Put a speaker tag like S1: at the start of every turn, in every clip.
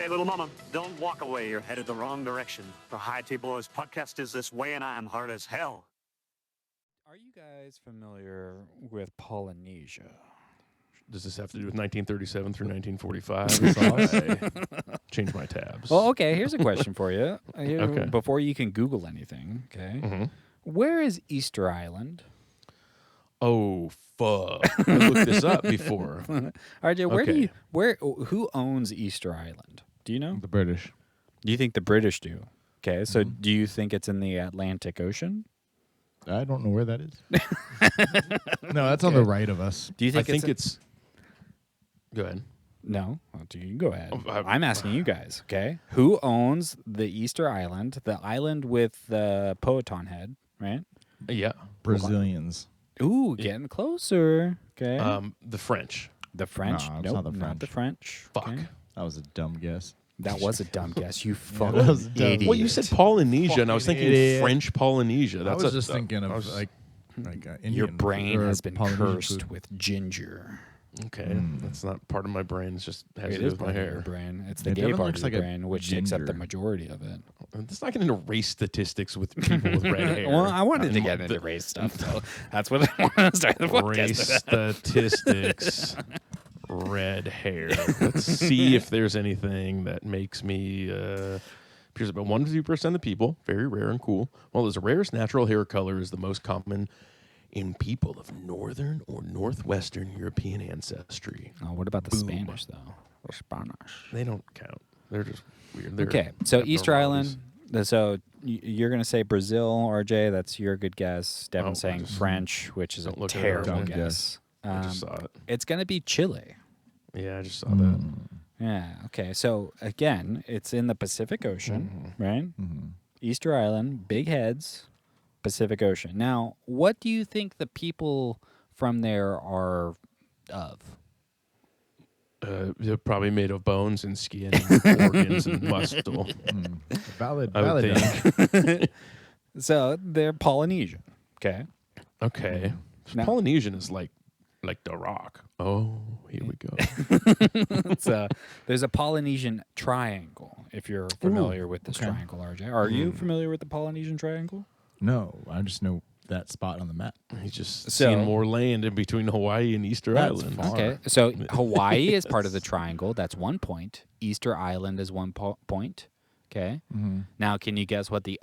S1: Hey, little mama, don't walk away. You're headed the wrong direction. The High Tea Boys podcast is this way, and I am hard as hell.
S2: Are you guys familiar with Polynesia?
S3: Does this have to do with 1937 through 1945? Change my tabs.
S2: Well, okay, here's a question for you.
S3: Okay.
S2: Before you can Google anything, okay?
S3: Mm-hmm.
S2: Where is Easter Island?
S3: Oh, fuck. I looked this up before.
S2: RJ, who owns Easter Island? Do you know?
S4: The British.
S2: Do you think the British do? Okay, so do you think it's in the Atlantic Ocean?
S4: I don't know where that is. No, that's on the right of us.
S2: Do you think
S3: it's... Go ahead.
S2: No, you can go ahead.
S3: Oh,
S2: I'm asking you guys, okay? Who owns the Easter Island, the island with the Powhatan head, right?
S3: Yeah.
S4: Brazilians.
S2: Ooh, getting closer. Okay.
S3: The French.
S2: The French?
S4: No, it's
S2: Nope,
S4: not the
S2: not
S4: French.
S2: the French.
S3: Fuck.
S2: Okay.
S4: That was a dumb guess.
S2: That was a dumb guess. You
S4: that
S2: fucking
S4: was dumb.
S2: idiot.
S3: Well, you said Polynesia, and I was
S4: Fucking
S3: thinking
S4: idiot.
S3: French Polynesia.
S4: I was just thinking of Indian
S2: Your brain
S4: or
S2: has been
S4: Polynesian
S2: cursed
S4: food.
S2: with ginger.
S3: Okay, that's not part of my brain. It's just has
S2: It
S3: to do
S2: is
S3: with my
S2: part of your
S3: hair.
S2: brain. It's the
S4: It
S2: gay
S4: definitely
S2: part
S4: looks
S2: of your
S4: like a
S2: brain, which takes up the
S4: ginger.
S2: majority of it.
S3: It's not getting into race statistics with people with red hair.
S2: Well, I wanted to get into race stuff, so that's what I want to start the podcast
S3: Race
S2: with.
S3: statistics, red hair. Let's see if there's anything that makes me appears about 1 to 2% of people, very rare and cool. Well, the rarest natural hair color is the most common in people of northern or northwestern European ancestry.
S2: Oh, what about the
S3: Boom.
S2: Spanish, though? Or Spanish.
S3: They don't count. They're just weird. They're
S2: Okay, so Easter
S3: abnormalities.
S2: Island. So you're going to say Brazil, RJ. That's your good guess. Devin's
S3: I
S2: saying
S3: just
S2: French, which is a
S3: don't look at it,
S2: terrible
S4: dumb
S2: guess.
S3: I just saw it.
S2: It's going to be Chile.
S3: Yeah, I just saw that.
S2: Yeah, okay. So, again, it's in the Pacific Ocean, right? Easter Island, big heads, Pacific Ocean. Now, what do you think the people from there are of?
S3: They're probably made of bones and skin, and organs and muscle.
S4: Valid.
S3: I would
S4: Valid.
S3: think.
S2: So, they're Polynesian, okay?
S3: Okay,
S2: Now-
S3: Polynesian is like the Rock. Oh, here we go.
S2: So, there's a Polynesian triangle, if you're familiar with this triangle, RJ. Are you familiar with the Polynesian triangle?
S4: No, I just know that spot on the map.
S3: He's just
S2: So-
S3: seeing more land in between Hawaii and Easter
S4: That's
S3: Island.
S4: far.
S2: Okay, so Hawaii is part of the triangle. That's 1 point. Easter Island is 1 point. Okay. Now, can you guess what the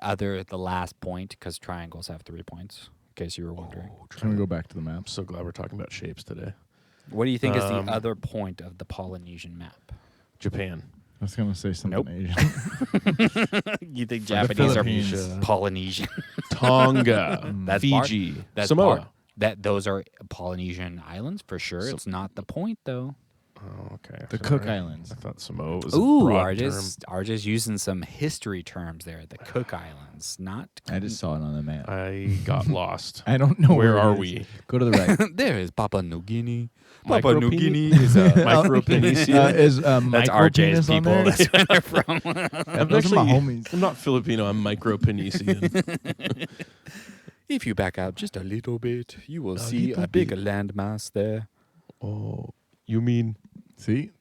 S2: last point? Because triangles have 3 points. In case you were wondering.
S4: Can we go back to the map?
S3: I'm so glad we're talking about shapes today.
S2: What do you think is the other point of the Polynesian map?
S3: Japan.
S4: I was going to say something
S2: Nope.
S4: Asian.
S2: You think Japanese are
S4: Philippines.
S2: Polynesian?
S3: Tonga.
S2: That's bar-
S3: Fiji.
S2: That's
S3: Samoa.
S2: those are Polynesian islands for sure. It's not the point though.
S3: Oh, okay.
S4: The
S3: Sorry.
S4: Cook Islands.
S3: I thought Samoa was
S2: Ooh,
S3: a broad term.
S2: RJ's using some history terms there. The Cook Islands, not.
S4: I just saw it on the map.
S3: I got lost.
S4: I don't know
S3: Where
S4: it
S3: are
S4: is.
S3: we?
S4: Go to the right.
S2: There is Papua New Guinea.
S3: Micropene-
S2: Papua New Guinea is a
S3: Micropenesia.
S4: Is
S2: That's
S4: micro
S2: RJ's
S4: penis on
S2: people.
S4: there?
S2: That's where they're from.
S4: Those are my homies.
S3: I'm not Filipino. I'm Micropenesian.
S2: If you back out just a little bit, you will see a big landmass there.
S3: Oh, you mean
S4: See?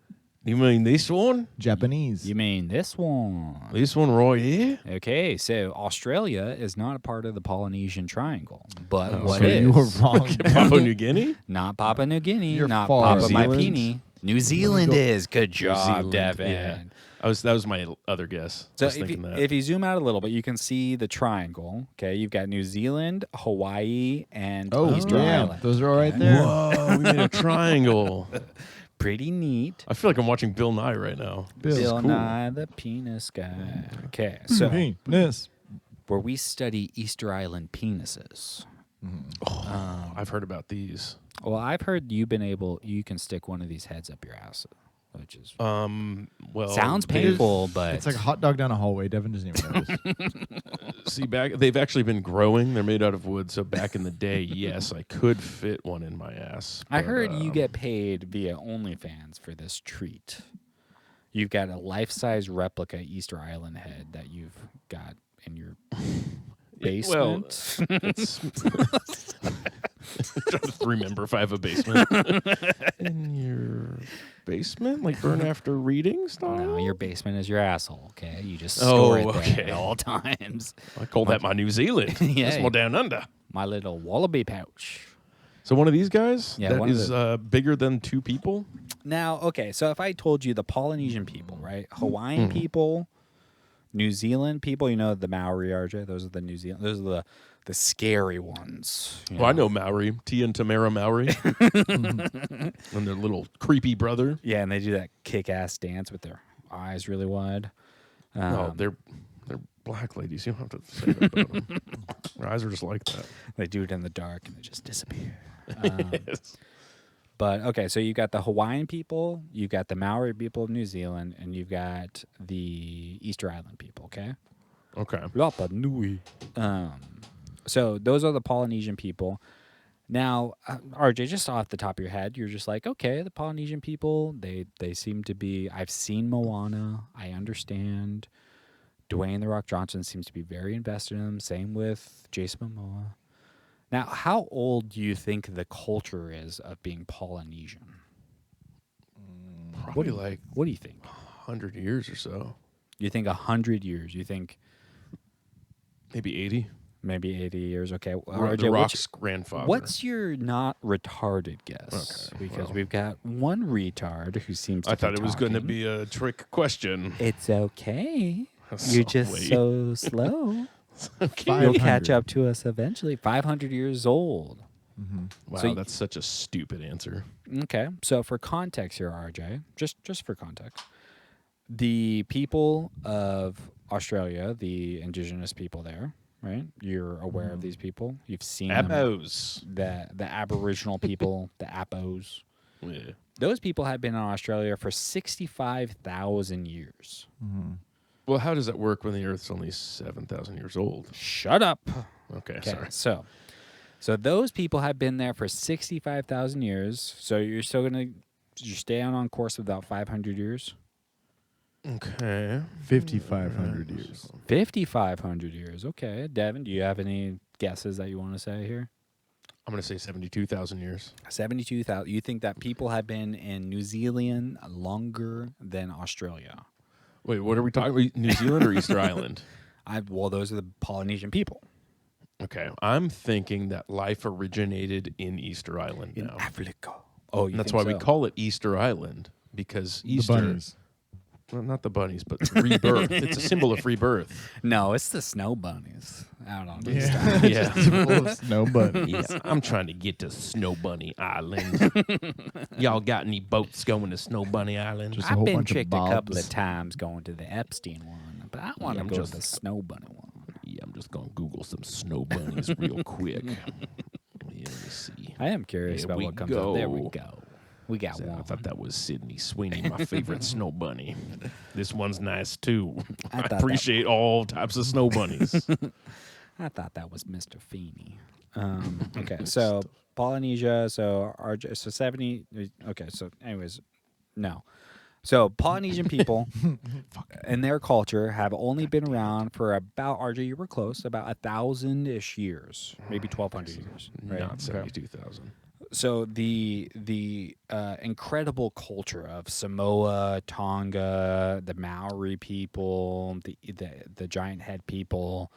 S3: this one?
S4: Japanese.
S2: You mean this one?
S3: This one right here?
S2: Okay, so Australia is not a part of the Polynesian Triangle, but what
S4: so
S2: is?
S4: you were wrong.
S3: Papua New Guinea?
S2: Not Papua New Guinea,
S4: You're
S2: not
S4: far.
S2: Papua
S3: New Zealand?
S2: Maipini. New Zealand is. Good job,
S3: Zealand,
S2: Devin.
S3: yeah. That was my other guess.
S2: So
S3: Just thinking that.
S2: if you zoom out a little bit, you can see the triangle. Okay, you've got New Zealand, Hawaii, and
S4: Oh,
S2: Easter
S4: yeah.
S2: Island.
S4: Those are all right there.
S3: Whoa, we made a triangle.
S2: Pretty neat.
S3: I feel like I'm watching Bill Nye right now. This is
S2: Bill
S3: cool.
S2: Nye the penis guy. Okay, so
S4: Penis.
S2: where we study Easter Island penises.
S3: I've heard about these.
S2: Well, I've heard you can stick one of these heads up your ass, which is
S3: Well,
S2: sounds
S3: they've-
S2: painful, but
S4: It's like a hot dog down a hallway. Devin doesn't even notice.
S3: See, they've actually been growing. They're made out of wood. So back in the day, yes, I could fit one in my ass.
S2: I
S3: but,
S2: heard you get paid via OnlyFans for this treat. You've got a life-size replica Easter Island head that you've got in your basement.
S3: Well, it's I'm trying to remember if I have a basement. In your basement, like burn after reading style?
S2: No, your basement is your asshole, okay? You just store it there
S3: okay.
S2: at all times.
S3: I call that my New Zealand.
S2: Yeah.
S3: That's more down under.
S2: My little wallaby pouch.
S3: So one of these guys
S2: Yeah,
S3: that
S2: one of
S3: is bigger than 2 people?
S2: Now, okay, so if I told you the Polynesian people, right? Hawaiian people, New Zealand people, you know the Maori, RJ? Those are the New Zealand, those are the scary ones.
S3: Well, I know Maori, Tia and Tamara Maori. And their little creepy brother.
S2: Yeah, and they do that kick-ass dance with their eyes really wide.
S3: No, they're black ladies. You don't have to say that about them. Their eyes are just like that.
S2: They do it in the dark and they just disappear.
S3: Yes.
S2: But okay, so you got the Hawaiian people, you got the Maori people of New Zealand, and you've got the Easter Island people. Okay,
S3: Okay.
S2: Rapa Nui. So those are the Polynesian people. Now, RJ, just off the top of your head, you're just like, okay, the Polynesian people, they seem to be. I've seen Moana. I understand. Dwayne "The Rock" Johnson seems to be very invested in them. Same with Jason Momoa. Now, how old do you think the culture is of being Polynesian?
S3: Probably like
S2: What do you think?
S3: 100 years or so.
S2: You think 100 years? You think
S3: Maybe 80.
S2: maybe 80 years? Okay. Well,
S3: The
S2: RJ,
S3: Rock's grandfather.
S2: what's your not retarded guess?
S3: Okay,
S2: Because
S3: well.
S2: we've got one retard who seems to
S3: I thought
S2: be
S3: it was going to
S2: talking.
S3: be a trick question.
S2: It's okay.
S3: So
S2: You're just
S3: late.
S2: so slow.
S3: Okay.
S2: You'll catch
S4: 500.
S2: up to us eventually. 500 years old.
S3: Wow,
S2: So
S3: that's such a stupid answer.
S2: Okay, so for context here, RJ, just for context, the people of Australia, the indigenous people there, right? You're aware of these people. You've seen them.
S3: Abos.
S2: The Aboriginal people, the Apos.
S3: Yeah.
S2: Those people have been in Australia for 65,000 years.
S3: Well, how does that work when the Earth's only 7,000 years old?
S2: Shut up.
S3: Okay,
S2: Okay,
S3: sorry.
S2: so those people have been there for 65,000 years. So you're still you're staying on course of about 500 years.
S3: Okay.
S4: 5,500 years.
S2: 5,500 years. Okay. Devin, do you have any guesses that you want to say here?
S3: I'm going to say 72,000 years.
S2: 72,000. You think that people have been in New Zealand longer than Australia?
S3: Wait, what are we talking about? New Zealand or Easter Island?
S2: Well, those are the Polynesian people.
S3: Okay. I'm thinking that life originated in Easter Island
S2: In
S3: now.
S2: Africa. Oh, you
S3: And that's
S2: think
S3: why we
S2: so?
S3: call it Easter Island, because
S4: The
S3: Easter...
S4: bunnies.
S3: Well, not the bunnies, but rebirth. It's a symbol of rebirth.
S2: No, it's the snow bunnies out on Easter.
S4: Yeah.
S3: Yeah.
S4: Full of snow bunnies.
S3: Yeah, I'm trying to get to Snow Bunny Island. Y'all got any boats going to Snow Bunny Island?
S4: Just a
S2: I've
S4: whole
S2: been
S4: bunch of
S2: tricked a couple
S4: bobs.
S2: of times going to the Epstein one, but I want to
S3: I'm
S2: go
S3: just-
S2: to the Snow Bunny one.
S3: Yeah, I'm just going to Google some snow bunnies real quick. Yeah, let me see.
S2: I am curious
S3: There
S2: about
S3: we
S2: what comes up. There we
S3: go.
S2: go. We got
S3: I
S2: one.
S3: thought that was Sydney Sweeney, my favorite snow bunny. This one's nice too.
S2: I
S3: I
S2: thought that-
S3: appreciate all types of snow bunnies.
S2: I thought that was Mr. Feeney. Okay, so Polynesia, so 70. Okay, so anyways, no. So Polynesian people and their culture have only been around for about, RJ, you were close, about 1,000-ish years, maybe 1,200 years. Right?
S3: Not
S2: Okay.
S3: 72,000.
S2: So the incredible culture of Samoa, Tonga, the Maori people, the giant head people,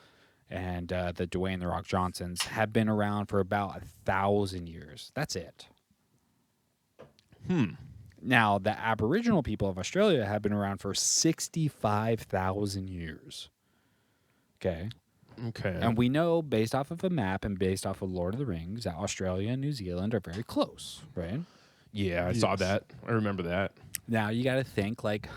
S2: and the Dwayne "The Rock" Johnsons have been around for about 1,000 years. That's it. Now the Aboriginal people of Australia have been around for 65,000 years. Okay.
S3: Okay.
S2: And we know, based off of a map and based off of Lord of the Rings, that Australia and New Zealand are very close, right?
S3: Yeah, I saw that. I remember that.
S2: Now you got to think, like,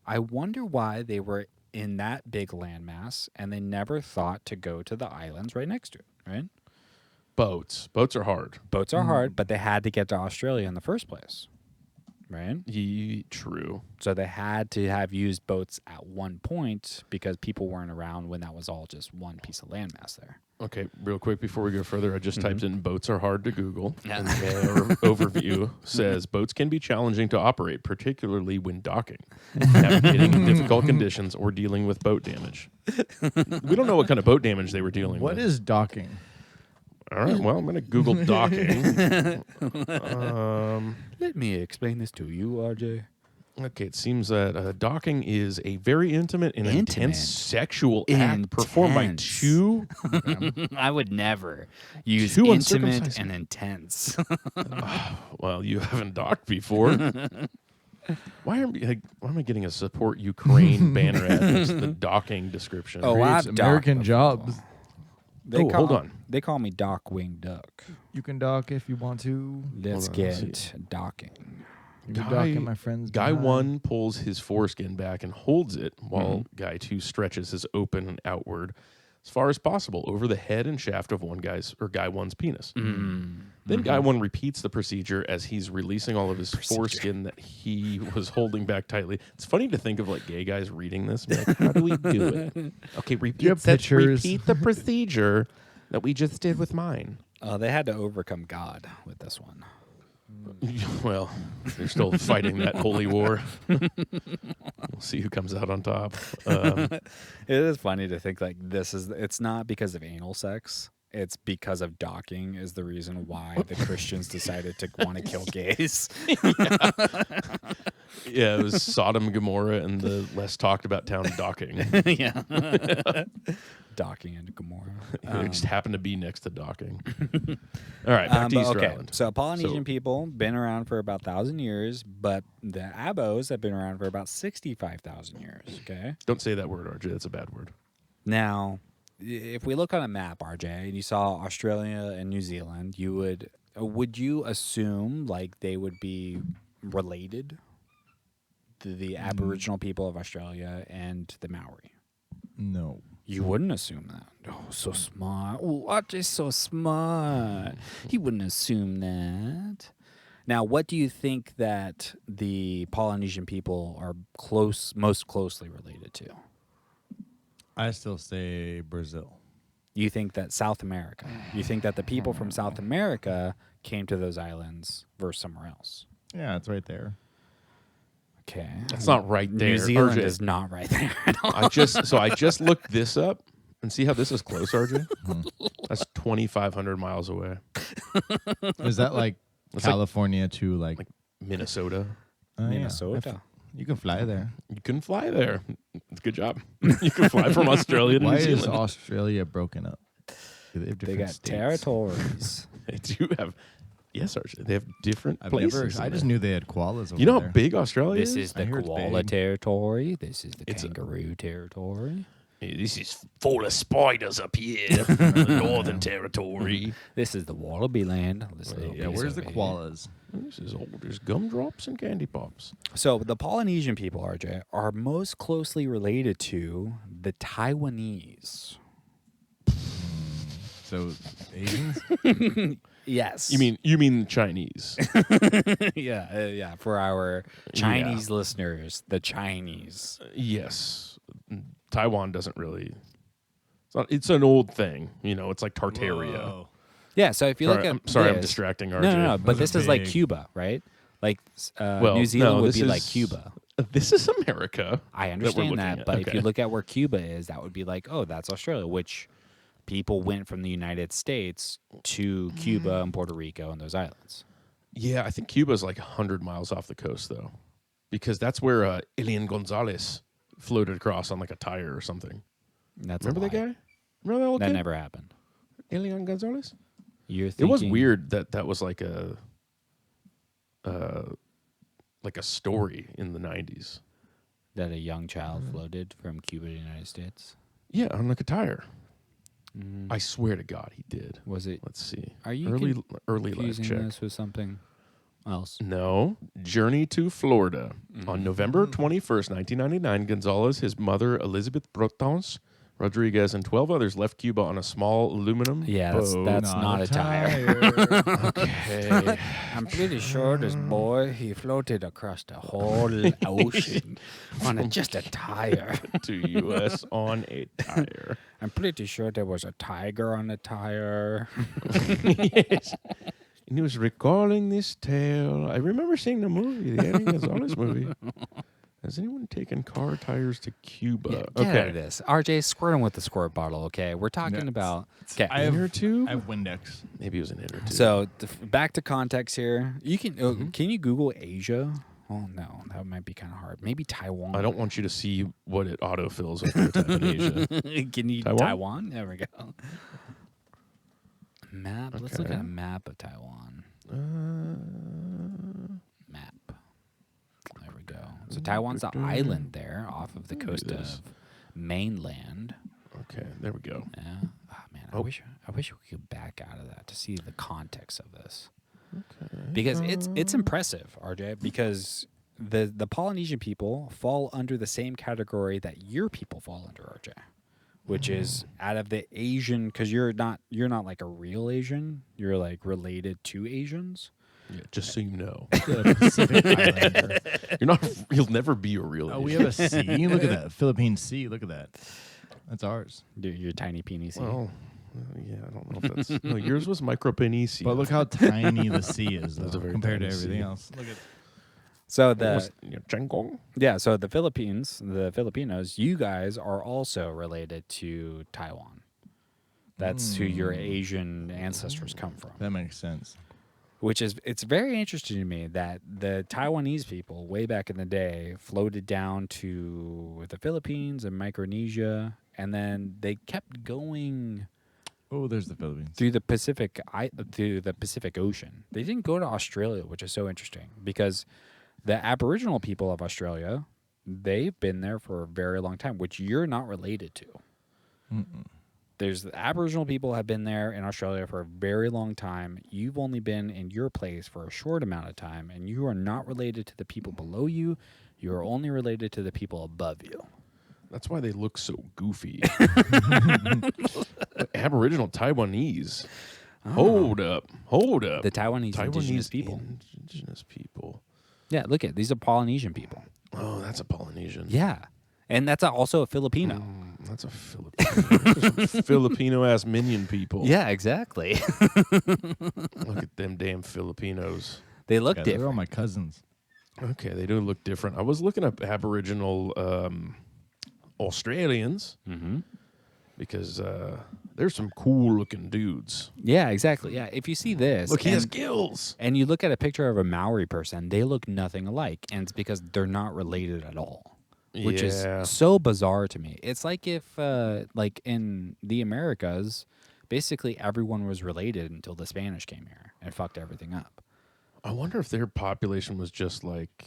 S2: I wonder why they were in that big landmass and they never thought to go to the islands right next to it, right?
S3: Boats. Boats are hard.
S2: Boats are hard, but they had to get to Australia in the first place, right?
S3: True.
S2: So they had to have used boats at one point because people weren't around when that was all just one piece of landmass there.
S3: Okay, real quick before we go further, I just typed in boats are hard to Google.
S2: Yeah.
S3: And their overview says boats can be challenging to operate, particularly when docking, navigating in difficult conditions, or dealing with boat damage. We don't know what kind of boat damage they were dealing
S4: What
S3: with.
S4: is docking?
S3: All right. Well, I'm going to Google docking.
S2: Let me explain this to you, RJ.
S3: Okay, it seems that docking is a very intimate and
S2: Intimate?
S3: intense sexual act performed by
S2: Intense.
S3: two.
S2: I would never use
S3: Two
S2: intimate
S3: uncircumcised-
S2: and intense.
S3: Well, you haven't docked before. Why am I getting a support Ukraine banner ad? That's the docking description.
S2: Oh,
S4: Creates
S2: I've
S4: American
S2: docked
S4: jobs.
S3: Hold on.
S2: They call me Doc Wing Duck.
S4: You can dock if you want to.
S2: Let's
S3: Hold on, let's
S2: get docking.
S4: You can dock in my friend's
S3: Guy
S4: behind.
S3: 1 pulls his foreskin back and holds it while
S2: Mm-hmm.
S3: Guy 2 stretches his open and outward as far as possible over the head and shaft of Guy 1's penis.
S2: Mm-hmm.
S3: Then Guy 1 repeats the procedure as he's releasing all of his foreskin that he was holding back tightly. It's funny to think of like gay guys reading this and be like, how do we do it? Okay,
S4: you have pictures?
S3: repeat the procedure that we just did with mine.
S2: They had to overcome God with this one.
S3: Well, they're still fighting that holy war. We'll see who comes out on top.
S2: It is funny to think like it's not because of anal sex. It's because of docking is the reason why the Christians decided to want to kill gays.
S3: Yeah, it was Sodom, Gomorrah, and the less talked about town docking.
S2: Yeah. Docking into Gomorrah.
S3: It just happened to be next to docking. All right, back to Easter Island.
S2: So Polynesian people been around for about 1,000 years, but the Abos have been around for about 65,000 years. Okay.
S3: Don't say that word, RJ. That's a bad word.
S2: Now, if we look on a map, RJ, and you saw Australia and New Zealand, would you assume like they would be related to the Aboriginal people of Australia and the Maori?
S4: No.
S2: You wouldn't assume that. Oh, so smart. Oh, RJ's so smart. He wouldn't assume that. Now, what do you think that the Polynesian people are most closely related to?
S4: I still say Brazil.
S2: You think that South America? You think that the people from South America came to those islands versus somewhere else?
S4: Yeah, it's right there.
S2: Okay.
S3: That's not right there.
S2: New Zealand
S3: RJ.
S2: is not right there at all.
S3: I just looked this up and see how this is close, RJ. That's 2,500 miles away.
S4: Is that like
S3: It's like-
S4: California to like
S3: Minnesota.
S4: yeah.
S2: Minnesota.
S4: You can fly there.
S3: You can fly there. Good job. You can fly from Australia to
S4: Why
S3: New
S4: is
S3: Zealand.
S4: Australia broken up? Do they have
S2: They
S4: different
S2: got
S4: states?
S2: territories.
S3: They do have, yes, RJ. They have different
S4: I've
S3: places.
S4: never. I
S3: in
S4: just
S3: there.
S4: knew they had koalas over
S3: You know
S4: there.
S3: how big Australia
S2: This
S3: is?
S2: is the
S4: I hear it's
S2: koala
S4: big.
S2: territory. This is the
S3: It's a-
S2: kangaroo territory.
S3: This is full of spiders up here. Northern Territory.
S2: This is the wallaby land. This little
S4: Yeah,
S2: piece
S4: where's the
S2: over here.
S4: koalas?
S3: This is old. There's gumdrops and candy pops.
S2: So the Polynesian people, RJ, are most closely related to the Taiwanese.
S4: So Asians?
S2: Yes.
S3: You mean Chinese?
S2: yeah. For our Chinese listeners, the Chinese.
S3: Yes. Taiwan doesn't really. It's an old thing. You know, it's like Tartaria.
S4: Whoa.
S2: Yeah. So if you look at
S3: I'm sorry, I'm
S2: this-
S3: distracting RJ.
S2: No. But
S4: Those
S2: this
S4: are
S2: is like
S4: big.
S2: Cuba, right? Like
S3: Well,
S2: New Zealand
S3: no,
S2: would
S3: this
S2: be like
S3: is-
S2: Cuba.
S3: This is America.
S2: I
S3: we're
S2: understand
S3: looking
S2: that,
S3: at.
S2: but if
S3: Okay.
S2: you look at where Cuba is, that would be like, oh, that's Australia, which people went from the United States to Cuba and Puerto Rico and those islands.
S3: Yeah, I think Cuba's like 100 miles off the coast, though. Because that's where Elian Gonzalez floated across on like a tire or something.
S2: That's
S3: Remember
S2: a
S3: that
S2: lie.
S3: guy? Remember that old
S2: That
S3: kid?
S2: never happened.
S3: Elian Gonzalez?
S2: You're
S3: It was
S2: thinking-
S3: weird that was like a story in the 90s.
S2: that a young child floated from Cuba to the United States.
S3: Yeah, on like a tire. I swear to God, he did.
S2: Was it?
S3: Let's see.
S2: Are you
S3: early life
S2: confusing
S3: check?
S2: this with something else?
S3: No. Journey to Florida. On November 21st, 1999, Gonzalez, his mother, Elizabeth Brotons, Rodriguez, and 12 others left Cuba on a small aluminum
S2: Yeah,
S3: boat.
S2: that's not a tire.
S3: Okay.
S2: I'm pretty sure this boy, he floated across the whole ocean on just a tire.
S3: to U.S. on a tire.
S2: I'm pretty sure there was a tiger on the tire.
S3: Yes. And he was recalling this tale. I remember seeing the movie, the Eddie Gonzalez movie. Has anyone taken car tires to Cuba?
S2: Yeah, get out of this. RJ, squirt him with the squirt bottle, okay? We're talking
S4: Yeah.
S2: about... Okay.
S4: I have
S3: Inner tube?
S4: I have Windex.
S3: Maybe it was an inner tube.
S2: So back to context here. You can can you Google Asia? Oh no, that might be kind of hard. Maybe Taiwan.
S3: I don't want you to see what it autofills if you're typing Asia.
S2: Can you
S3: Taiwan?
S2: There we go. Map. Let's look at a map of Taiwan. Map. There we go. So Taiwan's the island there off of the coast of mainland.
S3: Okay, there we go.
S2: Yeah. Oh, man, I wish we could back out of that to see the context of this.
S3: Okay.
S2: Because it's impressive, RJ, because the Polynesian people fall under the same category that your people fall under, RJ, which is out of the Asian, because you're not like a real Asian, you're like related to Asians.
S3: Yeah, just so you know.
S4: Pacific Islander.
S3: You'll never be a real
S4: Oh, we
S3: Asian.
S4: have a sea. Look at that. Philippine Sea. Look at that. That's ours.
S2: Dude, your tiny penis.
S3: Well, yeah, I don't know if that's... No, yours was micropenesia.
S4: But look how tiny the sea is,
S3: That's
S4: though,
S3: a very
S4: compared to
S3: tiny
S4: everything
S3: sea.
S4: else. Look at
S2: So
S3: Changong?
S2: so the Filipinos, you guys are also related to Taiwan. That's who your Asian ancestors come from.
S4: that. Makes sense.
S2: It's very interesting to me that the Taiwanese people way back in the day floated down to the Philippines and Micronesia, and then they kept going
S4: Oh, there's the Philippines.
S2: through the Pacific Ocean. They didn't go to Australia, which is so interesting because the Aboriginal people of Australia, they've been there for a very long time, which you're not related to. There's the Aboriginal people have been there in Australia for a very long time. You've only been in your place for a short amount of time, and you are not related to the people below you. You are only related to the people above you.
S3: That's why they look so goofy. Aboriginal Taiwanese. Hold up.
S2: The Taiwanese indigenous people.
S3: Indigenous people.
S2: Yeah, look at these are Polynesian people.
S3: Oh, that's a Polynesian.
S2: Yeah, and that's also a Filipino.
S3: That's a Filipino. Filipino-ass minion people.
S2: Yeah, exactly.
S3: Look at them damn Filipinos.
S2: They look
S4: Yeah, they're all
S2: different.
S4: my cousins.
S3: Okay, they do look different. I was looking up Aboriginal Australians because there's some cool-looking dudes.
S2: Yeah, exactly. Yeah, if you see this,
S3: Look, he has
S2: and,
S3: gills.
S2: and you look at a picture of a Maori person, they look nothing alike, and it's because they're not related at all. Which
S3: Yeah.
S2: is so bizarre to me. It's like if, like in the Americas, basically everyone was related until the Spanish came here and fucked everything up.
S3: I wonder if their population was just like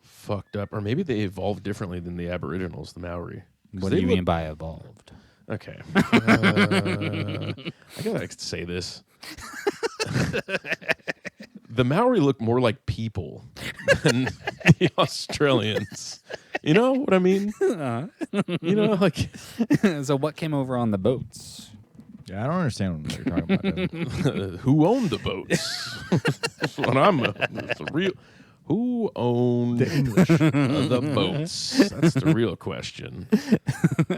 S3: fucked up, or maybe they evolved differently than the Aboriginals, the Maori. 'Cause
S2: What do
S3: they
S2: you
S3: look-
S2: mean by evolved?
S3: Okay. I gotta say this. The Maori look more like people than the Australians. You know what I mean? You know, like
S2: So what came over on the boats?
S4: Yeah, I don't understand what you're talking about. Devin.
S3: who owned the boats? That's what it's a real. Who owned
S4: The English.
S3: the boats? That's the real question.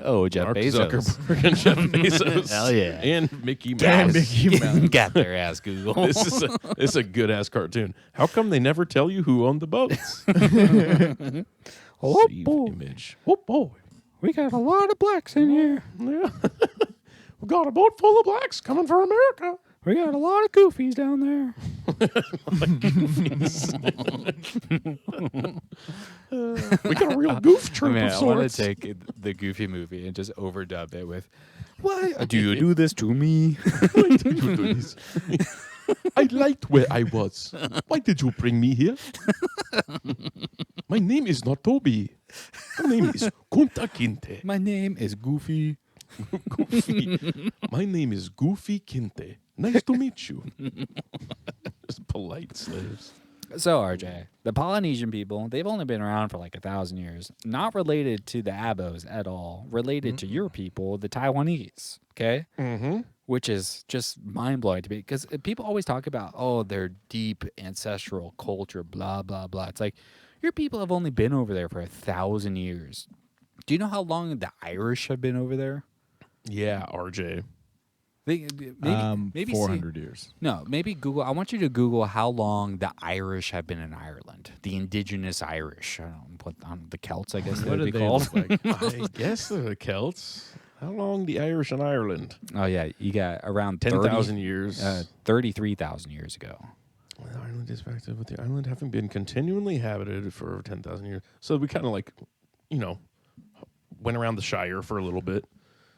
S2: Oh, Jeff
S3: Mark
S2: Bezos.
S3: Zuckerberg and Jeff Bezos.
S2: Hell yeah.
S3: And Mickey Mouse.
S4: And Mickey Mouse.
S2: Got their ass, Google.
S3: This is a good ass cartoon. How come they never tell you who owned the boats?
S2: Oh,
S3: Save
S2: boy.
S3: image. Oh boy.
S2: We got a lot of blacks in here.
S3: Yeah. We got a boat full of blacks coming for America.
S2: We got a lot of goofies down there.
S3: We got a real goof troop
S2: Man,
S3: of
S2: I want
S3: sorts.
S2: to take the Goofy movie and just overdub it with, "Why do you do this to me?"
S3: I liked where I was. Why did you bring me here? My name is not Toby. My name is Kunta Kinte.
S2: My name is Goofy.
S3: Goofy. My name is Goofy Kinte. Nice to meet you. Just polite slaves.
S2: So, RJ, the Polynesian people, they've only been around for like 1,000 years. Not related to the Abos at all. Related to your people, the Taiwanese. Okay?
S3: Mm-hmm.
S2: Which is just mind-blowing to me. Because people always talk about, oh, their deep ancestral culture, blah, blah, blah. It's like, your people have only been over there for 1,000 years. Do you know how long the Irish have been over there?
S3: Yeah, RJ.
S2: Maybe
S4: 400 years.
S2: No, maybe Google. I want you to Google how long the Irish have been in Ireland. The indigenous Irish. I don't know what the Celts, I guess they
S4: What
S2: would be
S4: do they
S2: called.
S4: look like?
S3: I guess the Celts. How long the Irish in Ireland?
S2: Oh yeah, you got around
S3: 10,000 years.
S2: 33,000 years ago.
S3: Well, Ireland is back to with the island having been continually inhabited for 10,000 years. So we kind of went around the Shire for a little bit.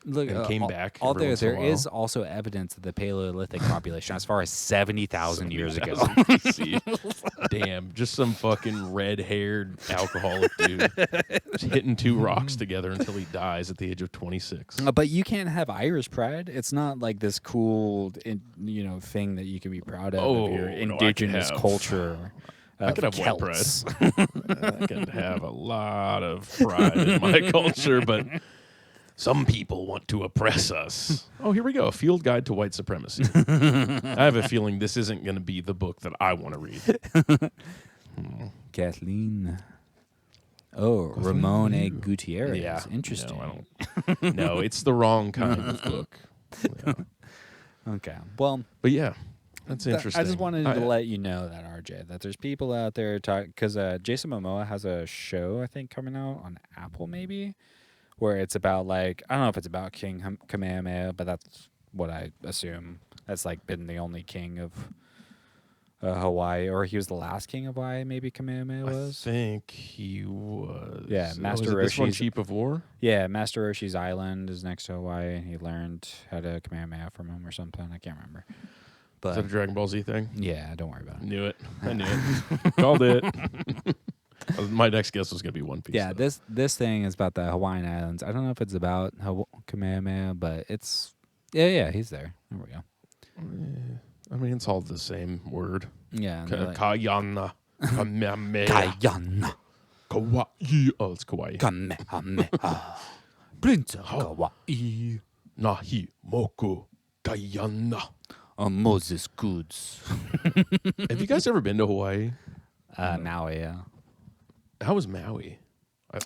S2: Look,
S3: and came back.
S2: Although
S3: every once in a
S2: there
S3: while.
S2: is also evidence of the Paleolithic population as far as 70,000 years ago.
S3: Damn, just some fucking red-haired alcoholic dude just hitting two rocks together until he dies at the age of 26.
S2: But you can't have Irish pride. It's not like this cool, thing that you can be proud of your
S3: No,
S2: indigenous culture.
S3: I could have
S2: Celts.
S3: white pride. I could have a lot of pride in my culture, but some people want to oppress us. Oh, here we go. A field guide to white supremacy. I have a feeling this isn't going to be the book that I want to read.
S2: Kathleen. Oh, Ramon Gutierrez.
S3: Yeah.
S2: Interesting.
S3: No, I don't. No, it's the wrong kind of book. Yeah.
S2: Okay. Well,
S3: But yeah, that's interesting.
S2: I just wanted to let you know that, RJ, that there's people out there talking, because Jason Momoa has a show, I think, coming out on Apple maybe, where it's about I don't know if it's about King Kamehameha, but that's what I assume. That's been the only king of Hawaii, or he was the last king of Hawaii, maybe Kamehameha was.
S3: I think he was.
S2: Yeah, Master
S3: was it this one
S2: Roshi's-
S3: Chief of War?
S2: Yeah, Master Roshi's island is next to Hawaii, and he learned how to Kamehameha from him or something. I can't remember.
S3: Is
S2: But
S3: that a Dragon Ball Z thing?
S2: yeah, don't worry about it.
S3: Knew it. I knew it. Called it. My next guess was going to be One Piece.
S2: Yeah,
S3: though.
S2: this thing is about the Hawaiian Islands. I don't know if it's about Kamehameha, but it's yeah, he's there. There we go.
S3: I mean, it's all the same word.
S2: Yeah, and they're like,
S3: Kayana. Kamehameha.
S2: Kayana
S3: Kauai. Oh, it's Kauai.
S2: Kamehameha Prince of Kauai
S3: Nahi Moku Kayana.
S2: Moses Goods
S3: Have you guys ever been to Hawaii?
S2: Maui. Yeah,
S3: How was Maui?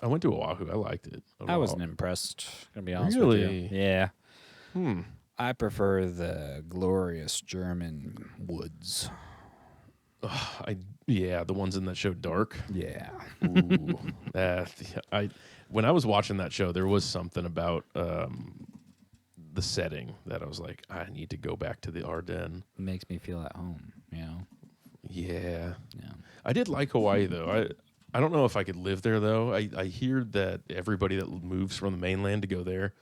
S3: I went to Oahu. I liked it.
S2: I wasn't impressed. Gonna be honest with
S3: Really?
S2: you. Yeah.
S3: Hmm.
S2: I prefer the glorious German woods.
S3: Yeah, the ones in that show Dark.
S2: Yeah.
S3: Ooh, when I was watching that show, there was something about the setting that I was like, I need to go back to the Ardennes.
S2: It makes me feel at home,
S3: Yeah,
S2: Yeah.
S3: I did like Hawaii though. I don't know if I could live there though. I hear that everybody that moves from the mainland to go there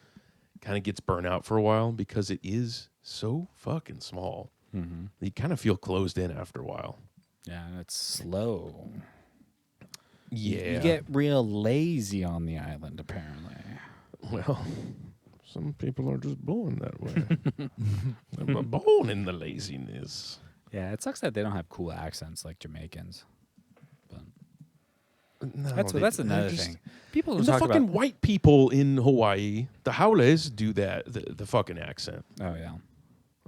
S3: kind of gets burnt out for a while because it is so fucking small.
S2: Mm-hmm.
S3: You kind of feel closed in after a while.
S2: Yeah, and it's slow.
S3: Yeah.
S2: You get real lazy on the island, apparently.
S3: Well, some people are just born that way. They're born in the laziness.
S2: Yeah, it sucks that they don't have cool accents like Jamaicans. But
S3: No,
S2: that's
S3: they're
S2: another
S3: just-
S2: thing. People don't
S3: And the
S2: talk
S3: fucking
S2: about.
S3: white people in Hawaii, the Howlers, do that, the fucking accent.
S2: Oh yeah,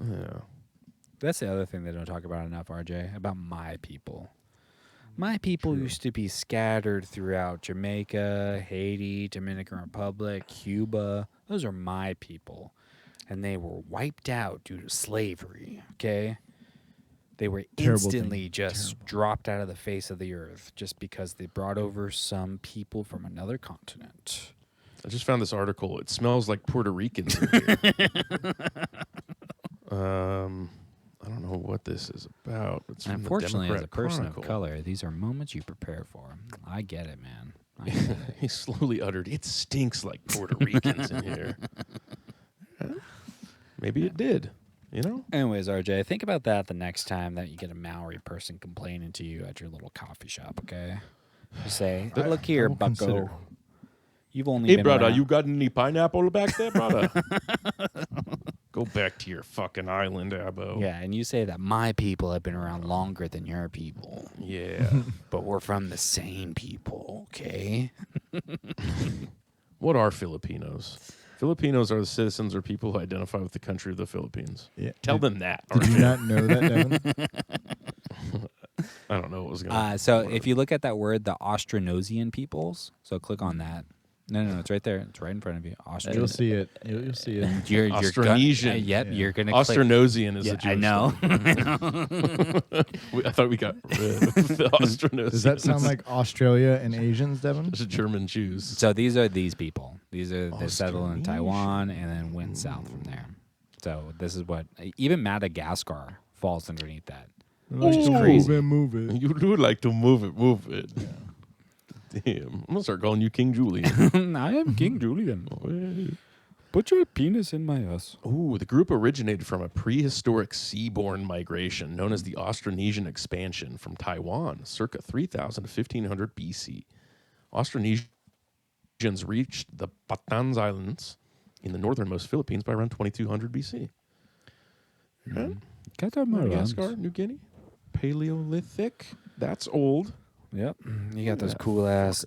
S3: Yeah.
S2: that's the other thing they don't talk about enough, RJ. About my people. My people used to be scattered throughout Jamaica, Haiti, Dominican Republic, Cuba. Those are my people. And they were wiped out due to slavery, okay? They were
S4: Terrible thing.
S2: instantly just dropped out of the face of the earth just because they brought over some people from another continent.
S3: I just found this article. It smells like Puerto Ricans in here. I don't know what this is about. It's from the
S2: Unfortunately, as a
S3: Democrat
S2: person
S3: Chronicle.
S2: of color, these are moments you prepare for. I get it, man. I get it.
S3: He slowly uttered, "It stinks like Puerto Ricans in here." Maybe it did. You know?
S2: Anyways, RJ, think about that the next time that you get a Maori person complaining to you at your little coffee shop, okay? You say, look here,
S4: I will
S2: bucko.
S4: consider.
S2: You've only
S3: Hey,
S2: been
S3: brother,
S2: around-
S3: you got any pineapple back there, brother? Go back to your fucking island, Abbo.
S2: Yeah, and you say that my people have been around longer than your people,
S3: Yeah.
S2: but we're from the same people, okay?
S3: What are Filipinos? Filipinos are the citizens or people who identify with the country of the Philippines.
S4: Yeah.
S3: Tell them that.
S4: Did you not know that, Devin?
S3: I don't know what was going on.
S2: So if you look at that word, the Austronesian peoples, so click on that. No, it's right there. It's right in front of you. Austrian.
S4: You'll see it. You'll see it.
S2: You're
S3: Austronesian.
S2: Yep, you're gonna.
S3: Austronesian is a Jewish
S2: I know.
S3: I thought we got rid of the Austronesians.
S4: Does that sound like Australia and Asians, Devin?
S3: It's German Jews.
S2: So these are these people. These are they settled in Taiwan and then went south from there. So this is what even Madagascar falls underneath that.
S4: Which is crazy. Move it.
S3: You do like to move it. Yeah. Damn. I'm going to start calling you King Julian.
S2: I am King Julian. Put your penis in my ass.
S3: Ooh, the group originated from a prehistoric seaborne migration known as the Austronesian expansion from Taiwan, circa 3000 to 1500 BC. Austronesians reached the Bataan Islands in the northernmost Philippines by around 2200 BC. Right? Madagascar, New Guinea, Paleolithic. That's old.
S2: Yep, you got those cool ass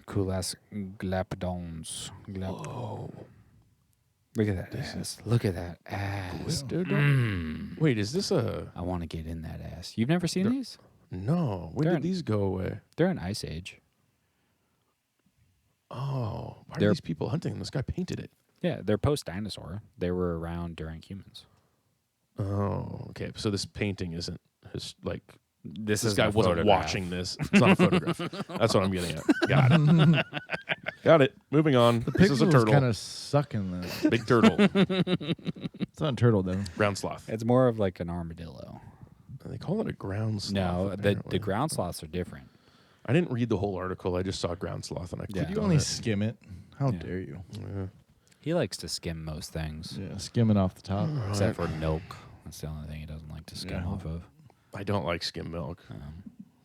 S2: glapodons.
S3: Whoa!
S2: Look at that ass. Look at that ass.
S3: Wait, is this a?
S2: I want to get in that ass. You've never seen these?
S3: No. When did these go away?
S2: They're an Ice Age.
S3: Oh, why are these people hunting them? This guy painted it.
S2: Yeah, they're post-dinosaur. They were around during humans.
S3: Oh, okay. So this painting isn't like.
S2: This
S3: guy wasn't watching this. It's not a photograph. That's what I'm getting at. Got it. Got it. Moving on. This is a turtle.
S4: Kind of sucking that.
S3: Big turtle.
S4: It's not a turtle, though.
S3: Ground sloth.
S2: It's more of like an armadillo.
S3: They call it a ground sloth.
S2: No, the ground sloths are different.
S3: I didn't read the whole article. I just saw ground sloth, and I clicked
S4: You
S3: on
S4: only
S3: it.
S4: skim it. How dare you?
S3: Yeah.
S2: He likes to skim most things.
S4: Yeah, skim it off the top.
S2: Except for milk. That's the only thing he doesn't like to skim off of.
S3: I don't like skim milk.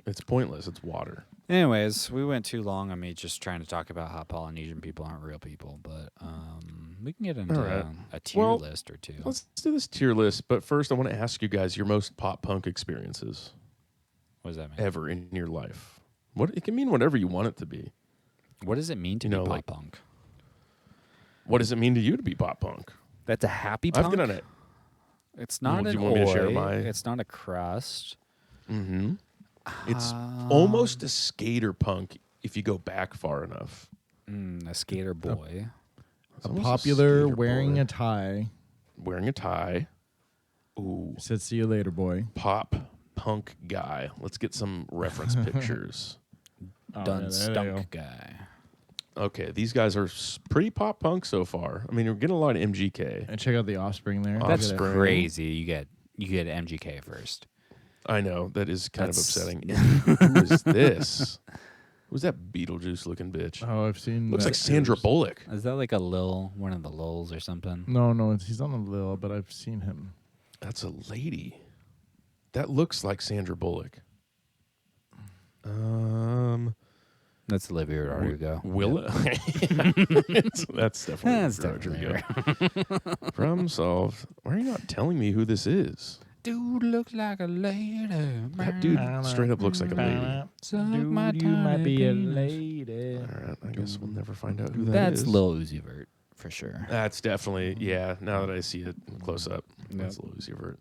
S3: It's pointless. It's water.
S2: Anyways, we went too long on me just trying to talk about how Polynesian people aren't real people, but we can get into a tier list or two.
S3: Let's do this tier list, but first I want to ask you guys your most pop punk experiences.
S2: What does that mean?
S3: Ever in your life. It can mean whatever you want it to be.
S2: What does it mean to be pop punk?
S3: What does it mean to you to be pop punk?
S2: That's a happy punk?
S3: I've been on it.
S2: It's not
S3: Do
S2: an
S3: you want me to share
S2: oi.
S3: my?
S2: It's not a crust.
S3: Mm-hmm. It's almost a skater punk if you go back far enough.
S2: A skater boy.
S4: A popular wearing a tie.
S3: Wearing a tie. Ooh.
S4: Said, see you later, boy.
S3: Pop punk guy. Let's get some reference pictures.
S2: Stunk guy.
S3: Okay, these guys are pretty pop punk so far. I mean, we're getting a lot of MGK.
S4: And check out the Offspring there.
S2: That's crazy. You get MGK first.
S3: I know. That is kind of upsetting. Who is this? Who's that Beetlejuice looking bitch?
S4: Oh, I've seen.
S3: Looks like Sandra Bullock.
S2: Is that like one of the Lils or something?
S4: No, he's on a Lil, but I've seen him.
S3: That's a lady. That looks like Sandra Bullock.
S2: That's Olivia Rodrigo.
S3: Willa? That's definitely Rodrigo. Problem solved. Why are you not telling me who this is?
S2: Dude looks like a lady.
S3: That dude straight up looks like a lady.
S4: Dude, you might be a lady.
S3: All right, I guess we'll never find out who that
S2: That's
S3: is.
S2: Lil Uzi Vert for sure.
S3: That's definitely, now that I see it close up, that's Lil Uzi Vert.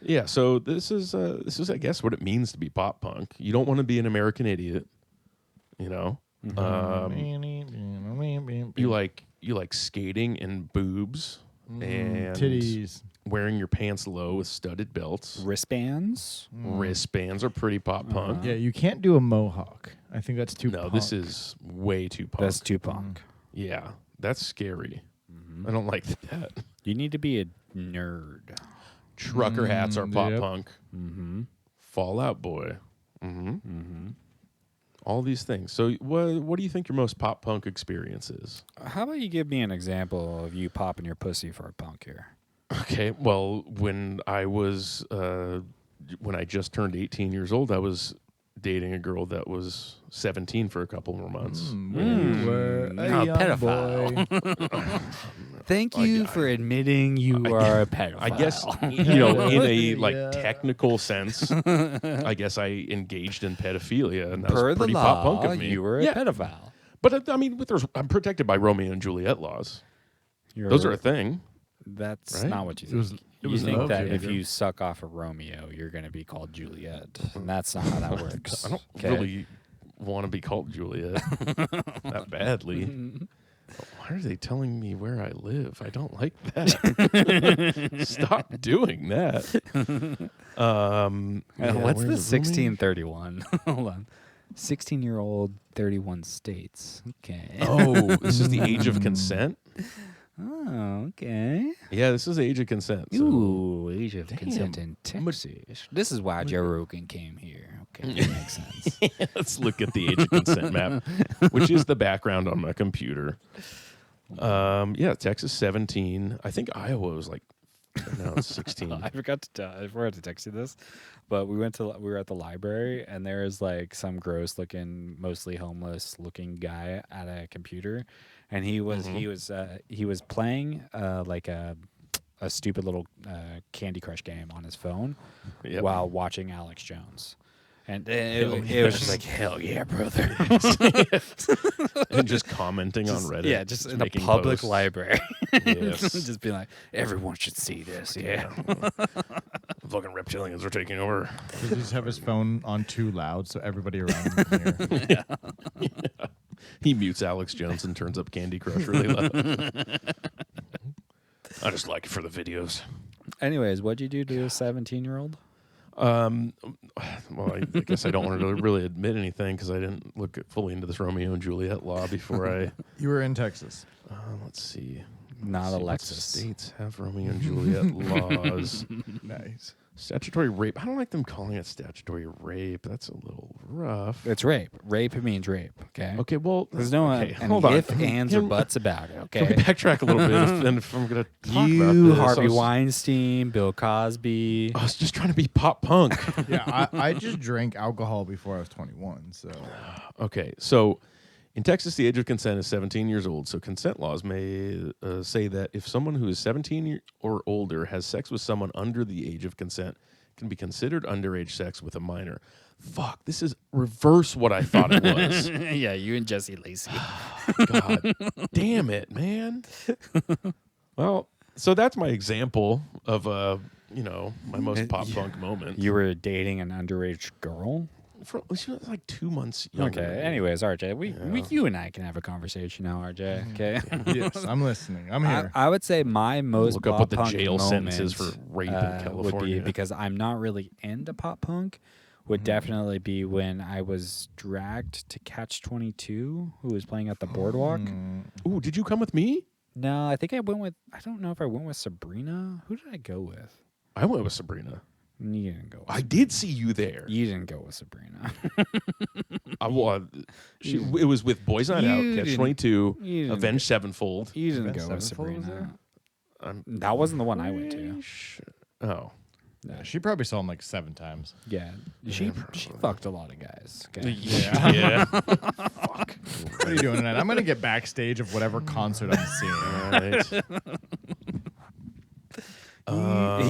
S3: Yeah, so this is I guess what it means to be pop punk. You don't want to be an American idiot, you know. You like skating and boobs and
S4: titties,
S3: wearing your pants low with studded belts.
S2: Wristbands.
S3: Wristbands are pretty pop punk.
S4: Yeah, you can't do a mohawk. I think that's too.
S3: No,
S4: punk.
S3: this is way too punk.
S2: That's too punk.
S3: Yeah, that's scary. I don't like that.
S2: You need to be a nerd.
S3: Trucker hats are pop
S4: yep.
S3: punk. Fall Out Boy. All these things. So what do you think your most pop punk experience is?
S2: How about you give me an example of you popping your pussy for a punk here?
S3: Okay, well, when I just turned 18 years old, I was dating a girl that was 17 for a couple more months.
S4: You were a young
S2: pedophile. Thank you for admitting you are a pedophile.
S3: I guess, in a technical sense, I guess I engaged in pedophilia, and that
S2: Per
S3: was
S2: the
S3: pretty
S2: law,
S3: pop punk of me.
S2: you were a pedophile.
S3: But I mean, I'm protected by Romeo and Juliet laws. Those are a thing.
S2: That's
S3: right?
S2: not what you think.
S4: It
S2: You
S4: was
S2: think
S4: love,
S2: that
S4: yeah.
S2: if you suck off a Romeo, you're going to be called Juliet. And that's not how that works.
S3: I don't
S2: okay?
S3: really want to be called Juliet that badly. Why are they telling me where I live? I don't like that. Stop doing that.
S2: What's the
S3: where's rooming?
S2: 1631? Hold on. 16-year-old, 31 states. Okay.
S3: Oh, this is the age of consent?
S2: Oh, okay.
S3: Yeah, this is the age of consent. So.
S2: Ooh, age of consent in Texas. This is why Joe Rogan came here. Okay, that makes sense.
S3: Let's look at the age of consent map, which is the background on my computer. Yeah, Texas 17. I think Iowa was like now it's 16.
S2: I forgot to text you this, but we were at the library and there was like some gross looking, mostly homeless looking guy at a computer, and he was playing like a stupid little Candy Crush game on his phone while watching Alex Jones. And it was just like, hell yeah, brother.
S3: And just commenting on Reddit.
S2: Yeah, just in a public
S3: posts.
S2: library.
S3: Yes.
S2: Just being like, everyone should see this. Yeah.
S3: Fucking reptilians are taking over.
S4: Does he just have his phone on too loud so everybody around him can hear?
S3: Yeah. He mutes Alex Jones and turns up Candy Crush really loud. I just like it for the videos.
S2: Anyways, what'd you do to a 17-year-old?
S3: Well, I guess I don't want to really admit anything because I didn't look fully into this Romeo and Juliet law before I.
S4: You were in Texas.
S3: Let's see.
S2: Not
S3: Let's see
S2: a
S3: what
S2: Lexus.
S3: states have Romeo and Juliet laws.
S4: Nice.
S3: Statutory rape. I don't like them calling it statutory rape. That's a little rough.
S2: It's rape. Rape means rape. Okay.
S3: Okay, well,
S2: There's no
S3: okay,
S2: any
S3: hold on.
S2: if, ands, or buts about it.
S3: Can we
S2: Okay.
S3: backtrack a little bit? And if I'm going to talk about
S2: You,
S3: this,
S2: Harvey Weinstein, Bill Cosby.
S3: I was just trying to be pop punk.
S4: Yeah, I just drank alcohol before I was 21. So
S3: Okay, so in Texas, the age of consent is 17 years old. So consent laws may say that if someone who is 17 or older has sex with someone under the age of consent, can be considered underage sex with a minor. Fuck, this is reverse what I thought it was.
S2: Yeah, you and Jesse Lacey.
S3: God damn it, man. Well, so that's my example of my most pop punk moment.
S2: You were dating an underage girl?
S3: She was like 2 months younger.
S2: Okay. Anyways, RJ, you and I can have a conversation now, RJ. Okay.
S4: yes, I'm listening. I'm here.
S2: I would say my most
S3: Look up
S2: pop
S3: what the
S2: punk
S3: jail
S2: moment,
S3: sentences for rape in
S2: would
S3: California.
S2: be, because I'm not really into pop punk, would definitely be when I was dragged to Catch 22, who was playing at the boardwalk.
S3: Ooh, did you come with me?
S2: No, I think I don't know if I went with Sabrina. Who did I go with?
S3: I went with Sabrina.
S2: You didn't go with
S3: I did see you there.
S2: You didn't go with Sabrina.
S3: It was with Boys Night Out,
S2: You
S3: Catch
S2: didn't-
S3: 22,
S2: you didn't
S3: Avenged Sevenfold.
S2: You didn't
S4: Avenged
S2: go with
S4: Sevenfold was
S2: Sabrina.
S3: I'm
S2: That wasn't the one I went to.
S3: pretty sure- Oh.
S4: Yeah, she probably saw him like 7 times.
S2: Yeah, she fucked a lot of guys. Okay.
S3: Yeah.
S4: Fuck. What are you doing tonight? I'm gonna get backstage of whatever concert I'm seeing.
S3: Right.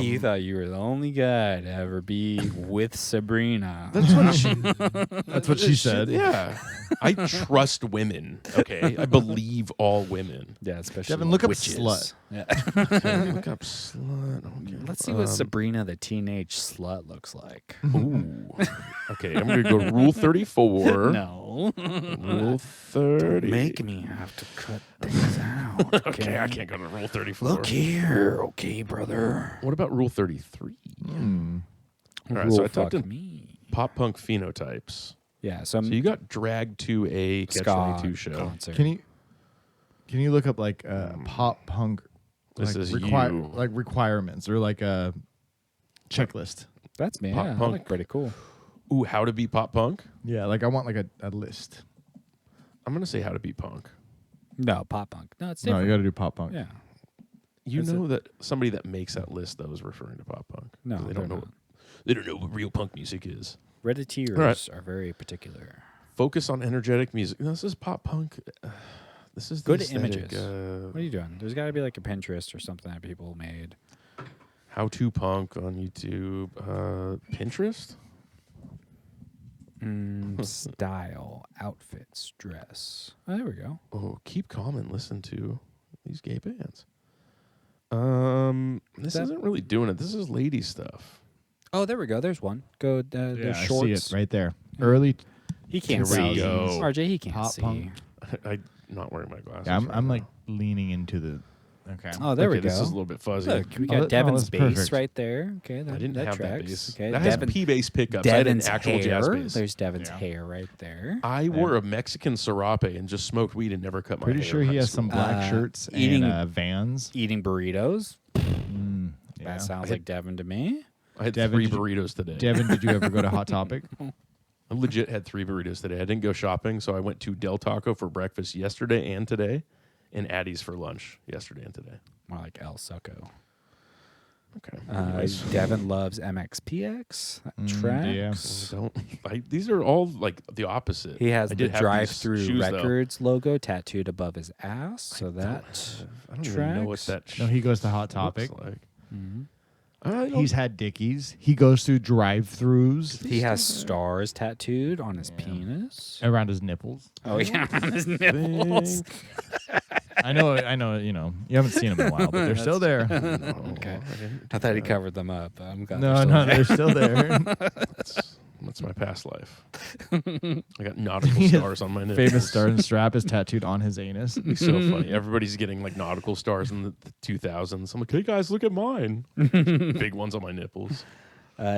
S2: You thought you were the only guy to ever be with Sabrina.
S4: That's what she said.
S3: Yeah. I trust women. Okay. I believe all women.
S2: Yeah, especially
S4: Devin, look up
S2: witches.
S4: slut.
S2: Yeah.
S3: Okay, look up slut. Okay.
S2: Let's see what Sabrina the teenage slut looks like.
S3: Ooh. Okay, I'm gonna go Rule 34.
S2: No.
S3: Rule 30.
S2: Make me have to cut things out.
S3: Okay, I can't go to Rule 34.
S2: Look here, okay, brother.
S3: What about Rule 33?
S4: Hmm.
S3: All right,
S2: Rule
S3: so I typed
S2: fuck
S3: in
S2: me.
S3: pop punk phenotypes.
S2: Yeah, so
S3: So you got dragged to a Catch
S2: ska
S3: 22 show.
S2: concert.
S4: Can you look up like pop punk?
S3: This
S4: like
S3: is
S4: require-
S3: you.
S4: like requirements or like a checklist.
S2: That's me.
S3: Pop
S2: Yeah,
S3: punk.
S2: I look pretty cool.
S3: Ooh, how to be pop punk?
S4: Yeah, like I want like a list.
S3: I'm gonna say how to be punk.
S2: No, pop punk. No, it's
S4: No,
S2: different.
S4: you got to do pop punk.
S2: Yeah.
S3: You
S2: Is
S3: know that somebody that makes that list though is referring to pop punk.
S2: No,
S3: they
S2: they're
S3: don't know.
S2: not.
S3: They don't know what real punk music is.
S2: Redditors
S3: All right.
S2: are very particular.
S3: Focus on energetic music. No, this is pop punk. This is the
S2: Good
S3: aesthetic,
S2: images. What are you doing? There's got to be like a Pinterest or something that people made.
S3: How to punk on YouTube. Pinterest.
S2: Style, outfits, dress. Oh, there we go.
S3: Oh, keep calm and listen to these gay bands. This isn't really doing it. This is lady stuff.
S2: Oh, there we go. There's one. Go.
S4: Yeah,
S2: there's
S4: I
S2: shorts.
S4: see it right there. Early
S2: He can't
S3: Here we
S2: see.
S3: go.
S2: RJ, he can't
S4: Pop
S2: see.
S4: punk.
S3: I'm not wearing my glasses.
S4: Yeah, I'm
S3: right
S4: like
S3: now.
S4: leaning into the. Okay.
S2: Oh, there we
S3: Okay,
S2: go.
S3: This is a little bit fuzzy.
S2: Look, we
S4: Oh,
S2: got
S4: that-
S2: Devin's
S4: that's
S2: bass
S4: perfect.
S2: right there. Okay, that,
S3: I didn't
S2: that
S3: have
S2: tracks.
S3: that bass.
S2: Okay,
S3: That has
S2: Devin,
S3: P bass pickups. I had an
S2: Devin's
S3: actual jazz
S2: hair.
S3: bass.
S2: There's Devin's
S4: Yeah.
S2: hair right there.
S3: I wore a Mexican serape and just smoked weed and never cut my
S4: Pretty
S3: hair
S4: sure
S3: in
S4: he
S3: high
S4: has
S3: school.
S4: some black shirts
S2: eating-
S4: and Vans.
S2: Eating burritos.
S4: Yeah.
S2: That sounds like Devin to me.
S3: I had
S4: Devin,
S3: 3
S4: did you-
S3: burritos today.
S4: Devin, did you ever go to Hot Topic?
S3: I legit had 3 burritos today. I didn't go shopping, so I went to Del Taco for breakfast yesterday and today, and Addie's for lunch yesterday and today.
S2: More like El Soco.
S3: Okay. Anyways.
S2: Devin loves MXPX. That tracks.
S3: These are all like the opposite.
S2: He has
S3: I
S2: the
S3: did have these
S2: drive-through
S3: shoes, though.
S2: records logo tattooed above his ass. So that
S3: I don't even know what
S2: tracks.
S3: that
S4: No, he goes to Hot
S3: looks
S4: Topic.
S3: like.
S2: Mm-hmm.
S3: I don't-
S4: He's had Dickies. He goes through drive-throughs
S2: He has stars tattooed on his penis.
S4: around his nipples.
S2: Oh yeah, on his nipples.
S4: I know. You know, you haven't seen them in a while, but they're still there.
S2: Okay. I thought he covered them up. I'm glad
S4: No,
S2: they're still
S4: they're
S2: there.
S4: still there.
S3: That's my past life. I got nautical stars on my nipples.
S4: Famous star and strap is tattooed on his anus.
S3: It's so funny. Everybody's getting like nautical stars in the 2000s. I'm like, hey guys, look at mine. Big ones on my nipples.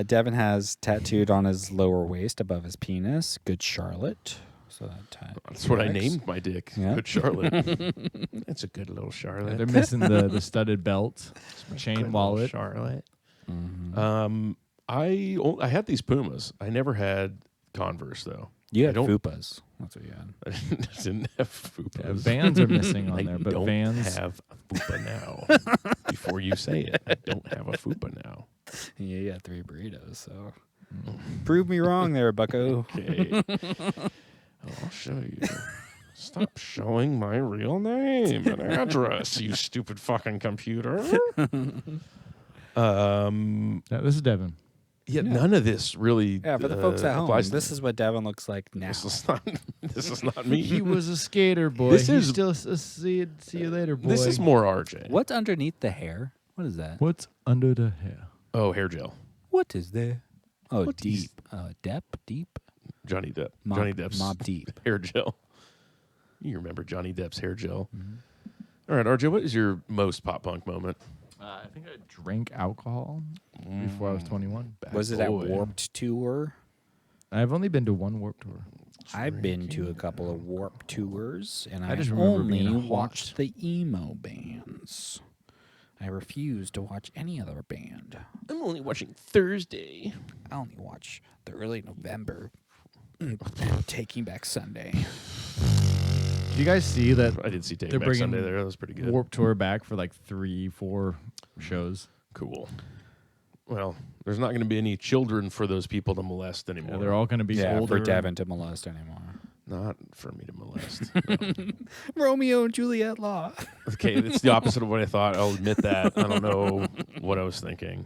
S2: Devin has tattooed on his lower waist above his penis. Good Charlotte. So
S3: That's what I
S2: tracks.
S3: named my dick.
S2: Yeah.
S3: Good Charlotte. It's a good little Charlotte.
S4: They're missing the studded belt,
S3: Good
S4: chain
S3: little
S4: wallet.
S3: Charlotte.
S2: Mm-hmm.
S3: I had these Pumas. I never had Converse though.
S2: You
S3: I
S2: had
S3: don't-
S2: Fupas. That's what you had.
S3: I didn't have Fupas.
S4: Yeah, Vans are missing on
S3: I
S4: there, but
S3: don't
S4: Vans.
S3: have a Fupa now. Before you say it, I don't have a Fupa now.
S2: Yeah, you had 3 burritos. So prove me wrong there, Bucko.
S3: Okay. I'll show you. Stop showing my real name and address, you stupid fucking computer.
S4: Yeah, this is Devin.
S3: Yeah, none of this really.
S2: Yeah, for the folks at home,
S3: applies to
S2: this
S3: me.
S2: is what Devin looks like now.
S3: This is not me.
S4: He was a skater boy.
S3: This
S4: He's
S3: is-
S4: still see you later, boy.
S3: This is more RJ.
S2: What's underneath the hair? What is that?
S4: What's under the hair?
S3: Oh, hair gel.
S2: What is there? Oh,
S3: What
S2: deep.
S3: is-
S2: Deep.
S3: Johnny Depp.
S2: Mob,
S3: Johnny Depp's
S2: Mob Deep.
S3: hair gel. You remember Johnny Depp's hair gel.
S2: Mm-hmm.
S3: All right, RJ, what is your most pop punk moment?
S4: I think I drank alcohol before I was 21.
S2: Was it
S3: boy.
S2: at Warped Tour?
S4: I've only been to one Warped Tour.
S2: I've been to a couple of Warped Tours, and
S4: I
S2: I
S4: just remember
S2: only
S4: being a hot-
S2: watched the emo bands. I refuse to watch any other band.
S3: I'm only watching Thursday.
S2: I only watch the early November Taking Back Sunday.
S4: Did you guys see that
S3: I did see Take
S4: They're
S3: Back
S4: bringing
S3: Sunday there. That was pretty good.
S4: Warped Tour back for like 3-4 shows?
S3: Cool. Well, there's not going to be any children for those people to molest anymore.
S4: Yeah, they're all going to be
S2: Yeah,
S4: older.
S2: for Devin to molest anymore.
S3: Not for me to molest. No.
S2: Romeo and Juliet law.
S3: Okay, it's the opposite of what I thought. I'll admit that. I don't know what I was thinking.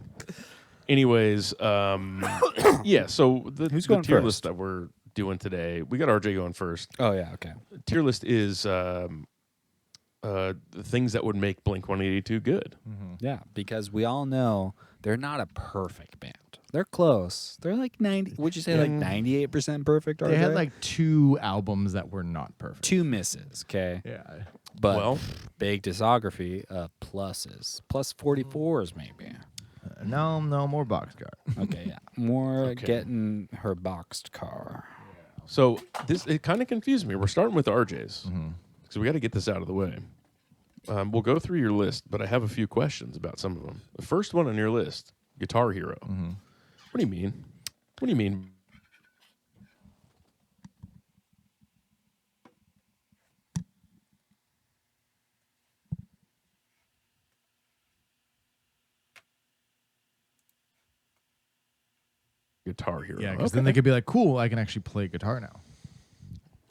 S3: Anyways, yeah, so the
S2: Who's going
S3: tier
S2: first?
S3: list that we're doing today, we got RJ going first.
S2: Oh yeah, okay.
S3: Tier list is the things that would make Blink-182 good.
S2: Yeah, because we all know they're not a perfect band. They're close. They're like 90. Would you say like 98% perfect?
S4: They had
S2: RJ?
S4: like 2 albums that were not perfect.
S2: 2 misses. Okay,
S4: Yeah.
S2: but
S3: Well-
S2: big discography pluses, plus 44s maybe.
S4: No, more boxcar.
S2: Okay, yeah, more
S3: Okay.
S2: getting her boxed car.
S3: So it kind of confused me. We're starting with RJ's because we got to get this out of the way. We'll go through your list, but I have a few questions about some of them. The first one on your list, Guitar Hero. What do you mean? What do you mean? Guitar Hero.
S4: Yeah, because then they could be like, cool, I can actually play guitar now.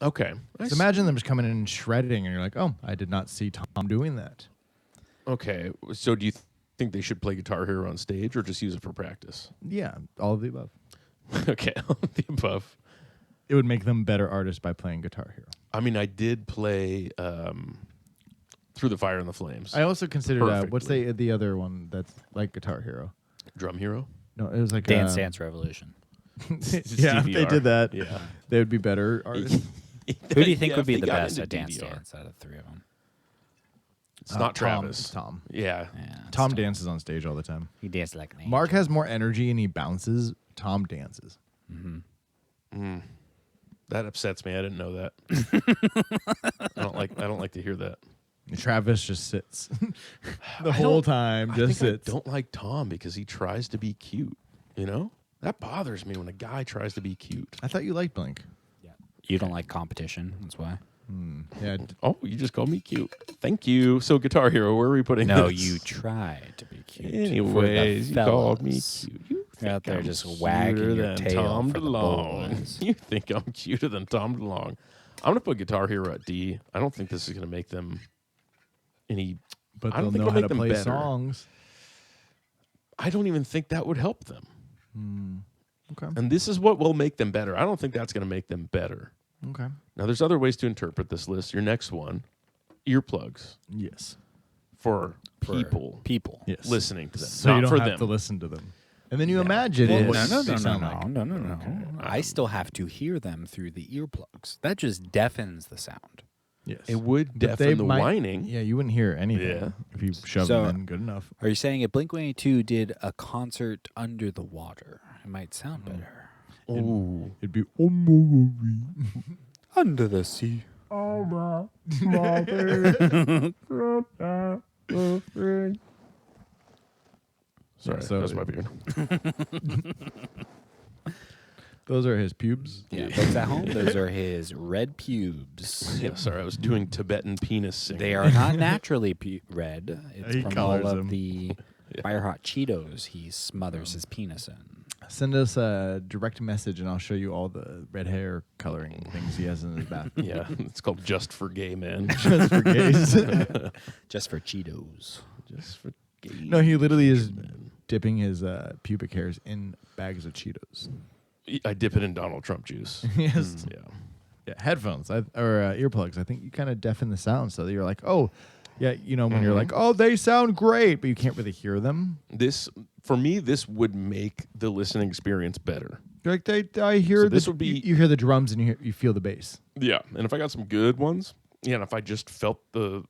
S3: Okay.
S4: So imagine them just coming in and shredding, and you're like, oh, I did not see Tom doing that.
S3: Okay. So do you think they should play Guitar Hero on stage or just use it for practice?
S4: Yeah, all of the above.
S3: Okay. The above.
S4: It would make them better artists by playing Guitar Hero.
S3: I mean, I did play Through the Fire and the Flames.
S4: I also considered what's
S3: Perfectly.
S4: the other one that's like Guitar Hero?
S3: Drum Hero.
S4: No, it was like
S2: Dance Dance Revolution.
S4: Yeah, if they did that, they would be better artists.
S2: Who do you think
S3: Yeah,
S2: would
S3: if
S2: be
S3: they
S2: the
S3: got
S2: best
S3: into
S2: at Dance
S3: DDR.
S2: Dance out of the three of them?
S3: It's not Travis.
S4: It's Tom.
S3: Yeah.
S4: Tom dances on stage all the time.
S2: He dances like an angel.
S4: Mark has more energy and he bounces. Tom dances.
S3: That upsets me. I didn't know that. I don't like to hear that.
S4: Travis just sits the whole time. Just sits.
S3: I don't like Tom because he tries to be cute. You know? That bothers me when a guy tries to be cute.
S4: I thought you liked Blink.
S2: Yeah. You don't like competition. That's why.
S4: Yeah.
S3: Oh, you just called me cute. Thank you. So, Guitar Hero, where are we putting
S2: No,
S3: this?
S2: you tried to be cute.
S3: Anyways, you called me
S2: fellas.
S3: cute. You
S2: You're out there
S3: I'm
S2: just
S3: cuter
S2: wagging your
S3: than
S2: tail
S3: Tom
S2: for the
S3: DeLonge.
S2: boys.
S3: You think I'm cuter than Tom DeLonge? I'm gonna put Guitar Hero at D. I don't think this is gonna make them any.
S4: But
S3: I
S4: they'll
S3: don't think
S4: know
S3: it'll
S4: how
S3: make
S4: to
S3: them
S4: play
S3: better.
S4: songs.
S3: I don't even think that would help them.
S4: Okay.
S3: And this is what will make them better. I don't think that's gonna make them better.
S4: Okay.
S3: Now, there's other ways to interpret this list. Your next one, earplugs
S4: Yes.
S3: for people
S4: Yes.
S3: listening to them,
S4: So
S3: not
S4: you don't
S3: for
S4: have
S3: them.
S4: to listen to them. And then you imagine what they sound like.
S2: No. I still have to hear them through the earplugs. That just deafens the sound.
S4: Yes.
S3: It would
S4: But
S3: deafen
S4: they
S3: the
S4: might-
S3: whining.
S4: Yeah, you wouldn't hear anything
S3: Yeah.
S4: if you shoved
S2: So-
S4: them in good enough.
S2: Are you saying if Blink-182 did a concert under the water, it might sound better?
S3: Ooh.
S4: It'd be
S2: Under the sea.
S3: Sorry,
S4: So-
S3: that's my beard.
S4: those are his pubes.
S2: Yeah, folks at home, those are his red pubes.
S3: Yeah, sorry, I was doing Tibetan penis singing.
S2: They are not naturally red. It's
S4: He
S2: from
S4: colors
S2: all of
S4: them.
S2: the Fire Hot Cheetos he smothers his penis in.
S4: Send us a direct message and I'll show you all the red hair coloring things he has in his bathroom.
S3: Yeah, it's called Just for Gay Men.
S4: Just for gays.
S2: Just for Cheetos.
S3: Just for gay.
S4: No, he literally is dipping his pubic hairs in bags of Cheetos.
S3: I dip it in Donald Trump juice.
S4: Yes.
S3: Yeah.
S4: Yeah, headphones or earplugs. I think you kind of deafen the sound so that you're like, oh, yeah, you know, when you're like, oh, they sound great, but you can't really hear them.
S3: This, for me, this would make the listening experience better.
S4: You're like, I hear
S3: So this would be-
S4: you hear the drums and you feel the bass.
S3: Yeah, and if I got some good ones, yeah, and if I just felt the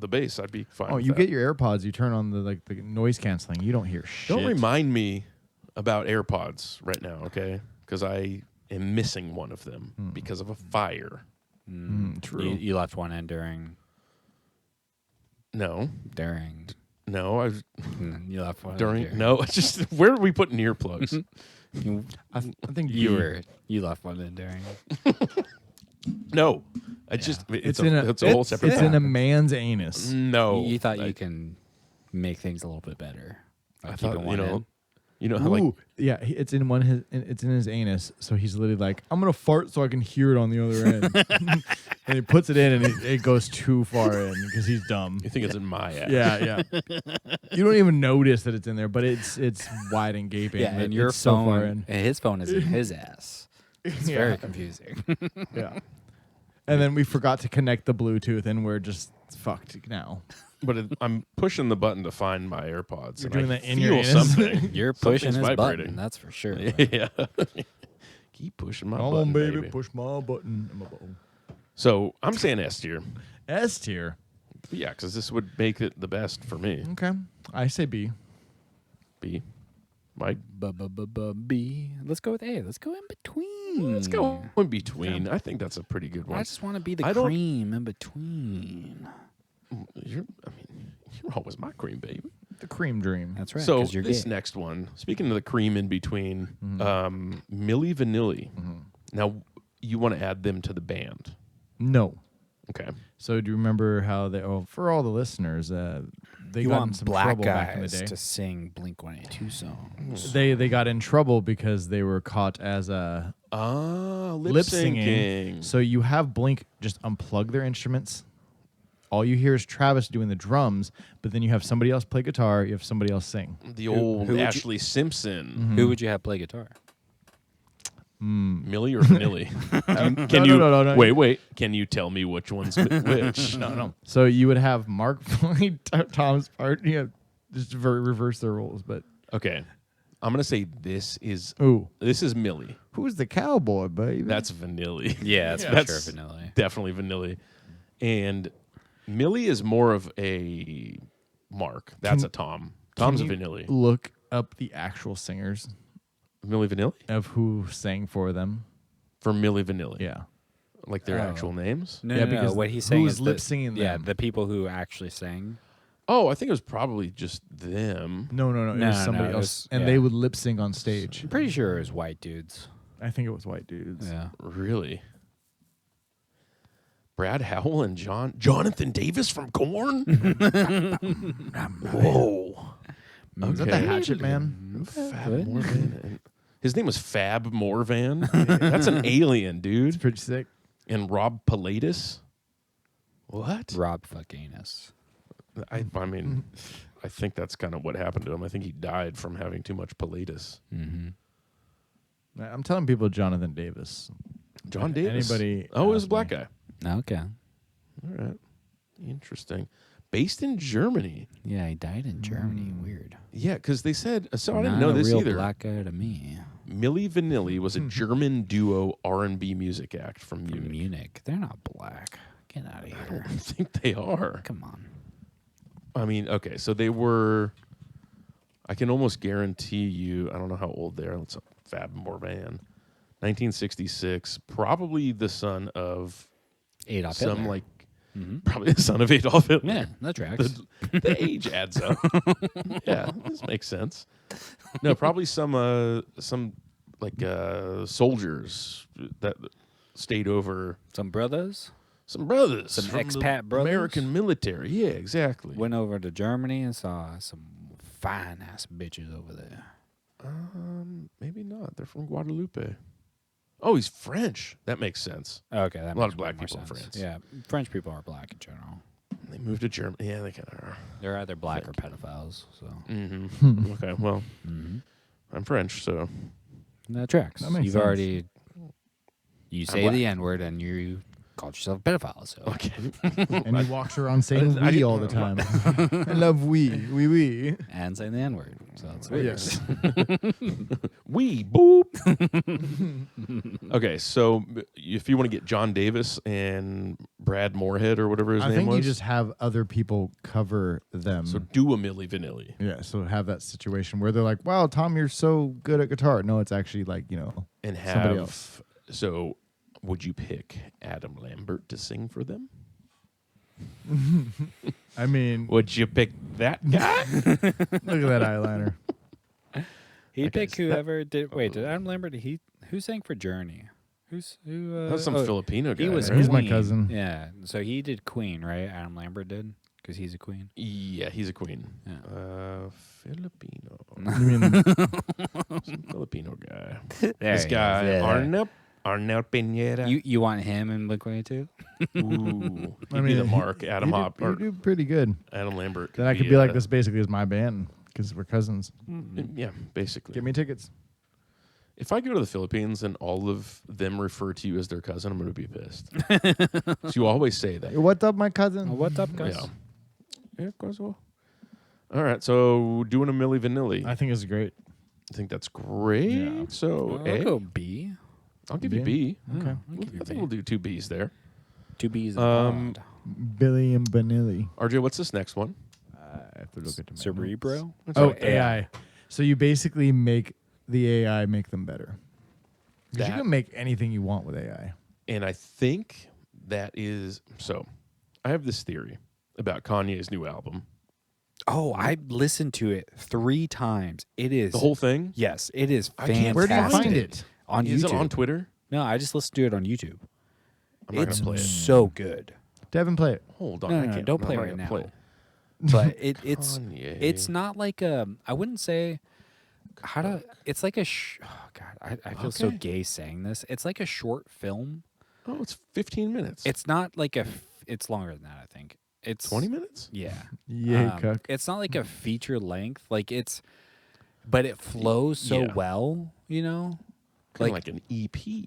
S3: bass, I'd be fine.
S4: Oh,
S3: with
S4: you
S3: that.
S4: get your AirPods, you turn on the noise canceling, you don't hear shit.
S3: Don't remind me about AirPods right now, okay? Because I am missing one of them because of a fire.
S4: True.
S2: You left one in during.
S3: No, I was
S2: You left one
S3: during.
S2: in
S3: No, it's just where are we putting earplugs?
S2: You,
S4: I think
S2: you left one in during.
S3: No, I just it's a whole separate.
S4: It's in a
S3: topic.
S4: man's anus.
S3: No,
S2: You thought you can make things a little bit better. by
S3: I
S2: keeping
S3: thought
S2: one in.
S3: you know how like
S4: Ooh, yeah, it's in it's in his anus, so he's literally like, I'm gonna fart so I can hear it on the other end, and he puts it in, and it goes too far in because he's dumb.
S3: you think it's in my ass.
S4: Yeah. You don't even notice that it's in there, but it's wide and gaping.
S2: Yeah, and
S4: It's
S2: your
S4: so far
S2: phone,
S4: in.
S2: and his phone is in his ass. It's
S4: Yeah.
S2: very confusing.
S4: Yeah. And then we forgot to connect the Bluetooth, and we're just fucked now.
S3: But I'm pushing the button to find my AirPods.
S4: You're
S3: and
S4: doing
S3: I
S4: that in
S3: feel
S4: your anus?
S3: something.
S2: You're pushing
S3: Something's
S2: his
S3: vibrating.
S2: button, that's for sure.
S3: Yeah. Keep pushing my
S4: Come
S3: button,
S4: on, baby,
S3: baby.
S4: push my button. My button.
S3: So I'm saying S tier.
S4: S tier.
S3: Yeah, because this would make it the best for me.
S4: Okay. I say B.
S3: B. Mike.
S2: B. Let's go with A. Let's go in between.
S3: Let's go in between. I think that's a pretty good one.
S2: I just want to be the
S3: I don't-
S2: cream in between.
S3: You're always my cream, baby.
S4: The cream dream.
S2: That's right.
S3: So
S2: 'cause you're
S3: this
S2: gay.
S3: next one, speaking of the cream in between, Milli Vanilli. Now you want to add them to the band,
S4: No.
S3: okay?
S4: So do you remember how they? Oh, for all the listeners, they
S2: You
S4: got in
S2: want
S4: some
S2: black
S4: trouble back in the
S2: guys
S4: day.
S2: to sing Blink-182 songs.
S4: They got in trouble because they were caught as
S3: Lip syncing.
S4: So you have Blink just unplug their instruments. All you hear is Travis doing the drums, but then you have somebody else play guitar. You have somebody else sing.
S3: The old
S2: who would you-
S3: Ashley Simpson,
S2: Who would you have play guitar?
S3: Millie or Vanilli? Can you
S4: no.
S3: wait? Can you tell me which one's which?
S4: No. So you would have Mark play Tom's part. Yeah, just reverse their roles. But
S3: Okay, I'm gonna say this is
S4: Ooh.
S3: Millie.
S4: Who's the cowboy, baby?
S3: That's Vanilli.
S2: Yeah, that's for sure Vanilli.
S3: Definitely Vanilli. And Millie is more of a Mark. That's a Tom. Tom's a Vanilli.
S4: Look up the actual singers
S3: Millie Vanilli?
S4: of who sang for them.
S3: For Millie Vanilli.
S4: Yeah.
S3: Like their actual names?
S2: No,
S4: Yeah,
S2: no,
S4: because
S2: what he's saying
S4: who's
S2: is
S4: lip
S2: the-
S4: singing
S2: Yeah,
S4: them?
S2: the people who actually sang.
S3: Oh, I think it was probably just them.
S4: No. It
S2: No,
S4: was
S2: no,
S4: somebody
S2: it
S4: else.
S2: was-
S4: And
S2: yeah.
S4: they would lip sync on stage.
S2: I'm pretty sure it was white dudes.
S4: I think it was white dudes.
S2: Yeah.
S3: Really? Brad Howell and Jonathan Davis from Korn? Whoa.
S4: Is that the Hatchet Man?
S3: Fab
S2: Good.
S3: Morvan. His name was Fab Morvan. That's an alien, dude.
S4: Pretty sick.
S3: And Rob Pilatus. What?
S2: Rob Fuckiness.
S3: I mean, I think that's kind of what happened to him. I think he died from having too much Pilatus.
S2: Mm-hmm.
S4: I'm telling people Jonathan Davis.
S3: John Davis.
S4: Anybody
S3: Oh, it was a
S4: ask
S3: black
S4: me.
S3: guy.
S2: Okay.
S3: All right. Interesting. Based in Germany.
S2: Yeah, he died in Germany. Weird.
S3: Yeah, because they said, so I didn't
S2: Not
S3: know
S2: a
S3: this
S2: real
S3: either.
S2: black guy to me.
S3: Milli Vanilli was a German duo R&B music act from
S2: From
S3: Munich.
S2: Munich. They're not black. Get out of
S3: I
S2: here.
S3: don't think they are.
S2: Come on.
S3: I mean, okay, so they were, I can almost guarantee you, I don't know how old they are. Let's Fab Morvan. 1966, probably the son of
S2: Adolf
S3: some
S2: Hitler.
S3: like, probably the son of Adolf Hitler.
S2: Yeah, that tracks.
S3: The age adds up. Yeah, this makes sense. No, probably some like soldiers that stayed over.
S2: Some brothers
S3: Some brothers.
S2: Some
S3: from the
S2: expat brothers?
S3: American military. Yeah, exactly.
S2: went over to Germany and saw some fine ass bitches over there.
S3: Maybe not. They're from Guadalupe. Oh, he's French. That makes sense.
S2: Okay, that
S3: A lot
S2: makes
S3: of black
S2: more
S3: people in
S2: sense.
S3: France.
S2: Yeah, French people are black in general.
S3: They moved to Germany. Yeah, they kind of are.
S2: They're either black or pedophiles. So
S3: Mm-hmm. Okay, well, I'm French, so
S2: that tracks.
S4: That makes
S2: You've
S4: sense.
S2: already you say
S3: black.
S2: the N word and you called yourself a pedophile. So
S3: okay.
S4: And he walks around saying
S3: I
S4: we
S3: didn't-
S4: all the time. I love we.
S2: and saying the N word. So it's weird.
S4: Yes.
S3: We boop. Okay, so if you want to get John Davis and Brad Moorhead or whatever his
S4: I
S3: name
S4: think
S3: was,
S4: you just have other people cover them.
S3: so do a Milli Vanilli.
S4: Yeah, so have that situation where they're like, "Wow, Tom, you're so good at guitar." No, it's actually like
S3: And
S4: Somebody
S3: have
S4: else.
S3: so would you pick Adam Lambert to sing for them?
S4: I mean,
S3: Would you pick that guy?
S4: look at that eyeliner.
S2: He'd pick whoever did. Wait, did Adam Lambert? Who sang for Journey? Who?
S3: That was some Filipino guy.
S2: He was
S3: right?
S4: He's my
S2: Queen.
S4: cousin.
S2: Yeah, so he did Queen, right? Adam Lambert did because he's a Queen.
S3: Yeah, he's a queen.
S2: Yeah.
S3: Filipino.
S4: You mean
S3: Some Filipino guy.
S2: There
S3: This
S2: he
S3: guy,
S2: is, yeah.
S3: Arnel Pineda.
S2: You want him in Blink-182?
S3: Ooh. He'd be the Mark, Adam
S4: you
S3: Hop,
S4: do,
S3: or
S4: you do pretty good.
S3: Adam Lambert.
S4: Then I could be like, this basically is my band because we're cousins.
S3: Yeah, basically.
S4: Get me tickets.
S3: If I go to the Philippines and all of them refer to you as their cousin, I'm going to be pissed. So you always say that.
S4: Hey, what's up, my cousin?
S2: Oh, what's up, guys?
S3: Yeah. Yeah, cousin. All right, so doing a Milli Vanilli.
S4: I think it's great.
S3: I think that's great.
S4: Yeah.
S3: So
S2: I'll
S3: A,
S2: go B.
S3: I'll give you B.
S4: Okay.
S2: I'll give you
S3: I think
S2: B.
S3: we'll do 2 B's there.
S2: 2 B's and
S3: Um,
S2: bond.
S4: Billy and Benelli.
S3: RJ, what's this next one?
S4: I have to look at the
S2: Cerebro?
S4: Oh, AI. So you basically make the AI make them better. Because you
S3: That-
S4: can make anything you want with AI.
S3: And I think that is so. I have this theory about Kanye's new album.
S2: Oh, I listened to it 3 times. It is
S3: The whole thing?
S2: Yes, it is
S3: I
S2: fantastic.
S3: can't
S4: Where do you find it?
S2: On
S3: Is
S2: YouTube.
S3: it on Twitter?
S2: No, I just listened to it on YouTube.
S3: I'm not
S2: It's
S3: gonna play it.
S2: so good.
S4: Devin, play it.
S3: Hold on.
S2: No,
S3: I
S2: no,
S3: can't.
S2: don't
S3: I'm
S2: play
S3: not
S2: right
S3: gonna
S2: now.
S3: play it.
S2: But
S3: Kanye.
S2: it's not like a I wouldn't say how to it's like a oh god, I feel so
S3: Okay.
S2: gay saying this. It's like a short film.
S3: Oh, it's 15 minutes.
S2: It's not like it's longer than that, I think. It's
S3: 20 minutes?
S2: Yeah.
S4: Yay, cuck.
S2: It's not like a feature length. Like but it flows so
S3: Yeah.
S2: well, you know?
S3: Kind of like an EP.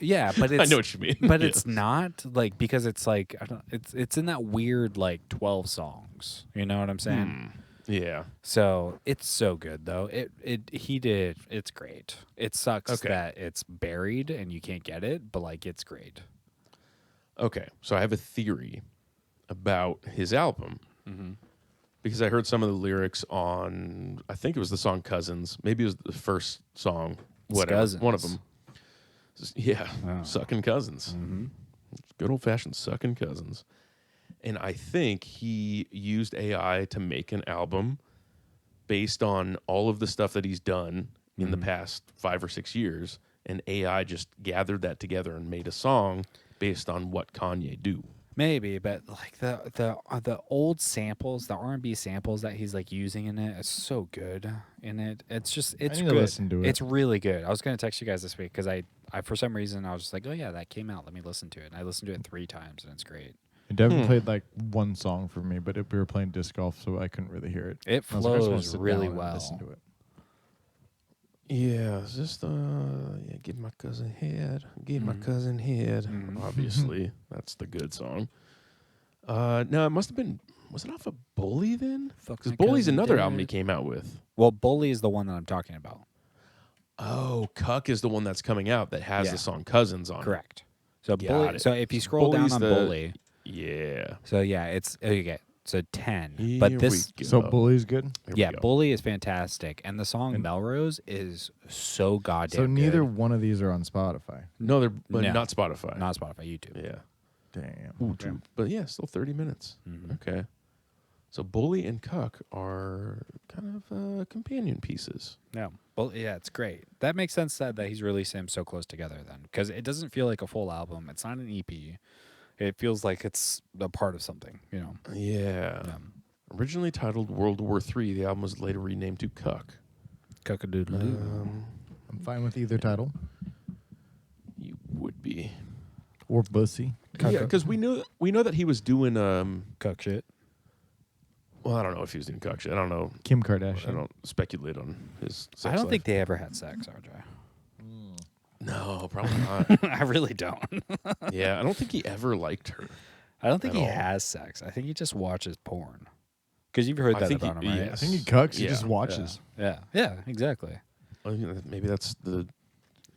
S2: Yeah, but it's
S3: I know what you mean.
S2: but
S3: Yeah.
S2: it's not like because it's like it's in that weird like 12 songs. You know what I'm saying?
S3: Yeah.
S2: So it's so good though. It's great. It sucks that it's buried and you can't get it, but like it's great.
S3: Okay, so I have a theory about his album because I heard some of the lyrics on, I think it was the song Cousins. Maybe it was the first song, whatever.
S2: Cousins.
S3: One of them. Yeah, Sucking Cousins. Good old-fashioned Sucking Cousins. And I think he used AI to make an album based on all of the stuff that he's done in the past 5 or 6 years, and AI just gathered that together and made a song based on what Kanye do.
S2: Maybe, but like the old samples, the R&B samples that he's like using in it is so good in it. It's
S4: I need
S2: good.
S4: to listen to it.
S2: It's really good. I was gonna text you guys this week because I for some reason I was just like, oh yeah, that came out. Let me listen to it. And I listened to it 3 times and it's great.
S4: Devin played like one song for me, but we were playing disc golf, so I couldn't really hear it.
S2: It
S4: I was like, I just wanna
S2: flows
S4: sit
S2: really
S4: down and
S2: well.
S4: Listen to it.
S3: Yeah, it's just give my cousin head, give my cousin head. Obviously, that's the good song. No, it must have been. Was it off of Bully then? Because Bully's another album he came out with.
S2: Well, Bully is the one that I'm talking about.
S3: Oh, Cuck is the one that's coming out that has the song Cousins on it.
S2: Correct. So
S3: Got
S2: Bully.
S3: it.
S2: So if you scroll
S3: Bully's
S2: down on Bully,
S3: Yeah.
S2: so yeah, it's okay. So 10.
S3: Here
S2: But this,
S3: we go.
S4: So Bully's good.
S3: Here we
S2: yeah,
S3: go.
S2: Bully is fantastic, and the song Melrose is so goddamn.
S4: So neither
S2: good.
S4: one of these are on Spotify.
S3: No, they're
S2: No.
S3: not Spotify.
S2: Not Spotify, YouTube.
S3: Yeah.
S4: Damn.
S3: But yeah, still 30 minutes. Okay. So Bully and Cuck are kind of companion pieces.
S2: No, well, yeah, it's great. That makes sense that he's releasing them so close together then, because it doesn't feel like a full album. It's not an EP. It feels like it's a part of something, you know.
S3: Yeah. Originally titled World War III, the album was later renamed to Cuck.
S2: Cock-a-doodle-doo.
S4: I'm fine with either title.
S3: You would be.
S4: Or Bussy.
S3: Yeah, because we know that he was doing
S2: Cuck shit.
S3: well, I don't know if he was doing Cuck shit. I don't know.
S4: Kim
S3: I
S4: Kardashian.
S3: don't speculate on his sex
S2: I don't
S3: life.
S2: think they ever had sex, RJ.
S3: No, probably not.
S2: I really don't.
S3: Yeah, I don't think he ever liked her.
S2: I don't think
S3: At
S2: he
S3: all.
S2: has sex. I think he just watches porn. Because you've heard
S3: I
S2: that
S3: think
S2: about
S3: he-
S2: him, right?
S3: yeah.
S4: I think he cucks. He
S3: Yeah.
S4: just watches.
S2: Yeah, yeah, exactly.
S3: Well, maybe that's the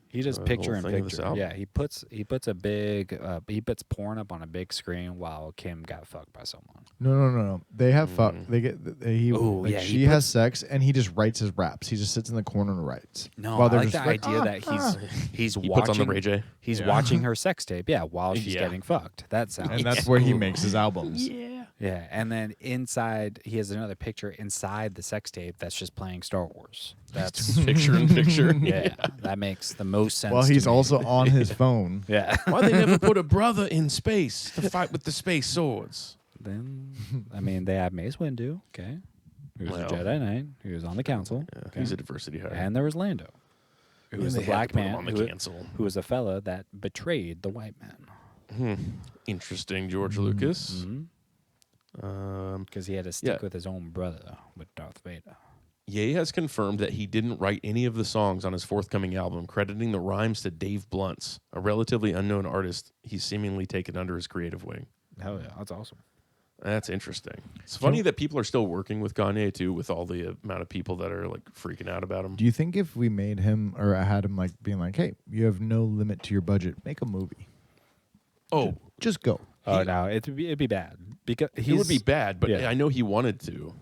S2: He does
S3: The
S2: picture
S3: whole
S2: in
S3: thing of this
S2: picture.
S3: album.
S2: Yeah, he puts a big he puts porn up on a big screen while Kim got fucked by someone.
S4: No. They have fuck. They get.
S2: Ooh,
S4: like
S2: yeah, he
S4: she has
S2: puts-
S4: sex, and he just writes his raps. He just sits in the corner and writes.
S2: No,
S4: While
S2: I
S4: they're
S2: like the
S4: just like,
S2: idea that he's
S3: he
S2: watching
S3: puts on the Ray J.
S2: He's watching her sex tape, yeah, while she's
S3: Yeah.
S2: getting fucked. That sounds
S4: And that's where he makes his albums.
S2: yeah. And then inside he has another picture inside the sex tape that's just playing Star Wars. That's
S3: Picture in picture.
S2: yeah, that makes the most sense.
S4: While
S2: to
S4: he's
S2: me.
S4: also on his phone.
S2: yeah.
S3: Why they never put a brother in space to fight with the space swords?
S2: Then I mean they have Mace Windu, okay, who was
S3: Well.
S2: a Jedi Knight, who was on the council,
S3: Yeah,
S2: okay?
S3: he's a diversity hire.
S2: And there was Lando, who was
S3: And
S2: the
S3: they had
S2: black
S3: to put him
S2: man
S3: on the
S2: who,
S3: cancel.
S2: who was a fella that betrayed the white man
S3: Interesting, George Lucas.
S2: because he had to stick
S3: Yeah.
S2: with his own brother, with Darth Vader.
S3: Ye has confirmed that he didn't write any of the songs on his forthcoming album, crediting the rhymes to Dave Bluntz, a relatively unknown artist he's seemingly taken under his creative wing.
S2: Hell yeah, that's awesome.
S3: That's interesting. It's funny that people are still working with Kanye too, with all the amount of people that are like freaking out about him.
S4: Do you think if we made him or I had him like being like, hey, you have no limit to your budget, make a movie.
S3: Oh,
S4: Just go.
S2: Oh no, it'd be bad because
S3: it would be bad, but
S2: yeah.
S3: I know he wanted to.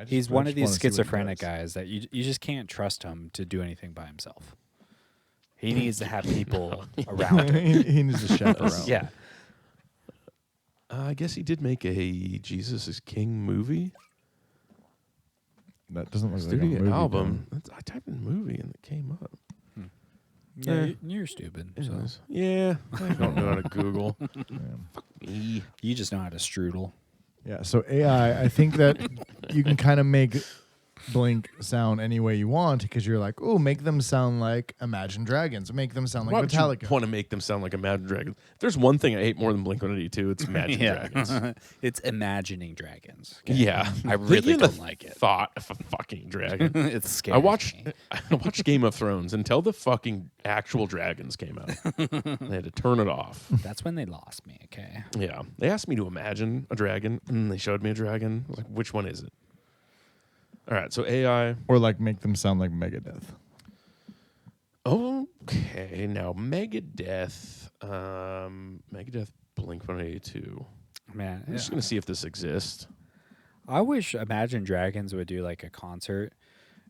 S2: He's one of these
S4: wanna see what he
S2: schizophrenic
S4: does.
S2: guys that you just can't trust him to do anything by himself. He needs to have people around him.
S4: he needs a chaperone.
S2: Yeah.
S3: I guess he did make a Jesus is King movie.
S4: That doesn't look like a
S3: Studio
S4: movie.
S3: album. I typed in movie and it came up.
S2: Yeah, you're stupid. So.
S3: Anyways, yeah, I don't know how to Google.
S4: Dan.
S3: Me.
S2: You just know how to strudel.
S4: Yeah, so AI, I think that you can kind of make Blink sound any way you want because you're like, oh, make them sound like Imagine Dragons, make them sound
S3: Why
S4: like
S3: would you
S4: Metallica.
S3: want to make them sound like Imagine Dragons? If there's one thing I hate more than Blink-182, it's Imagine Dragons.
S2: It's imagining dragons. okay?
S3: Yeah,
S2: I really
S3: Even the
S2: don't like it.
S3: Thought of a fucking dragon.
S2: It's scary.
S3: I watched Game of Thrones until the fucking actual dragons came out. They had to turn it off.
S2: That's when they lost me. Okay.
S3: Yeah, they asked me to imagine a dragon, and they showed me a dragon. I was like, which one is it? All right, so AI.
S4: Or like make them sound like Megadeth.
S3: Okay, now Megadeth, Blink-182.
S2: Man,
S3: I'm just gonna see if this exists.
S2: I wish Imagine Dragons would do like a concert,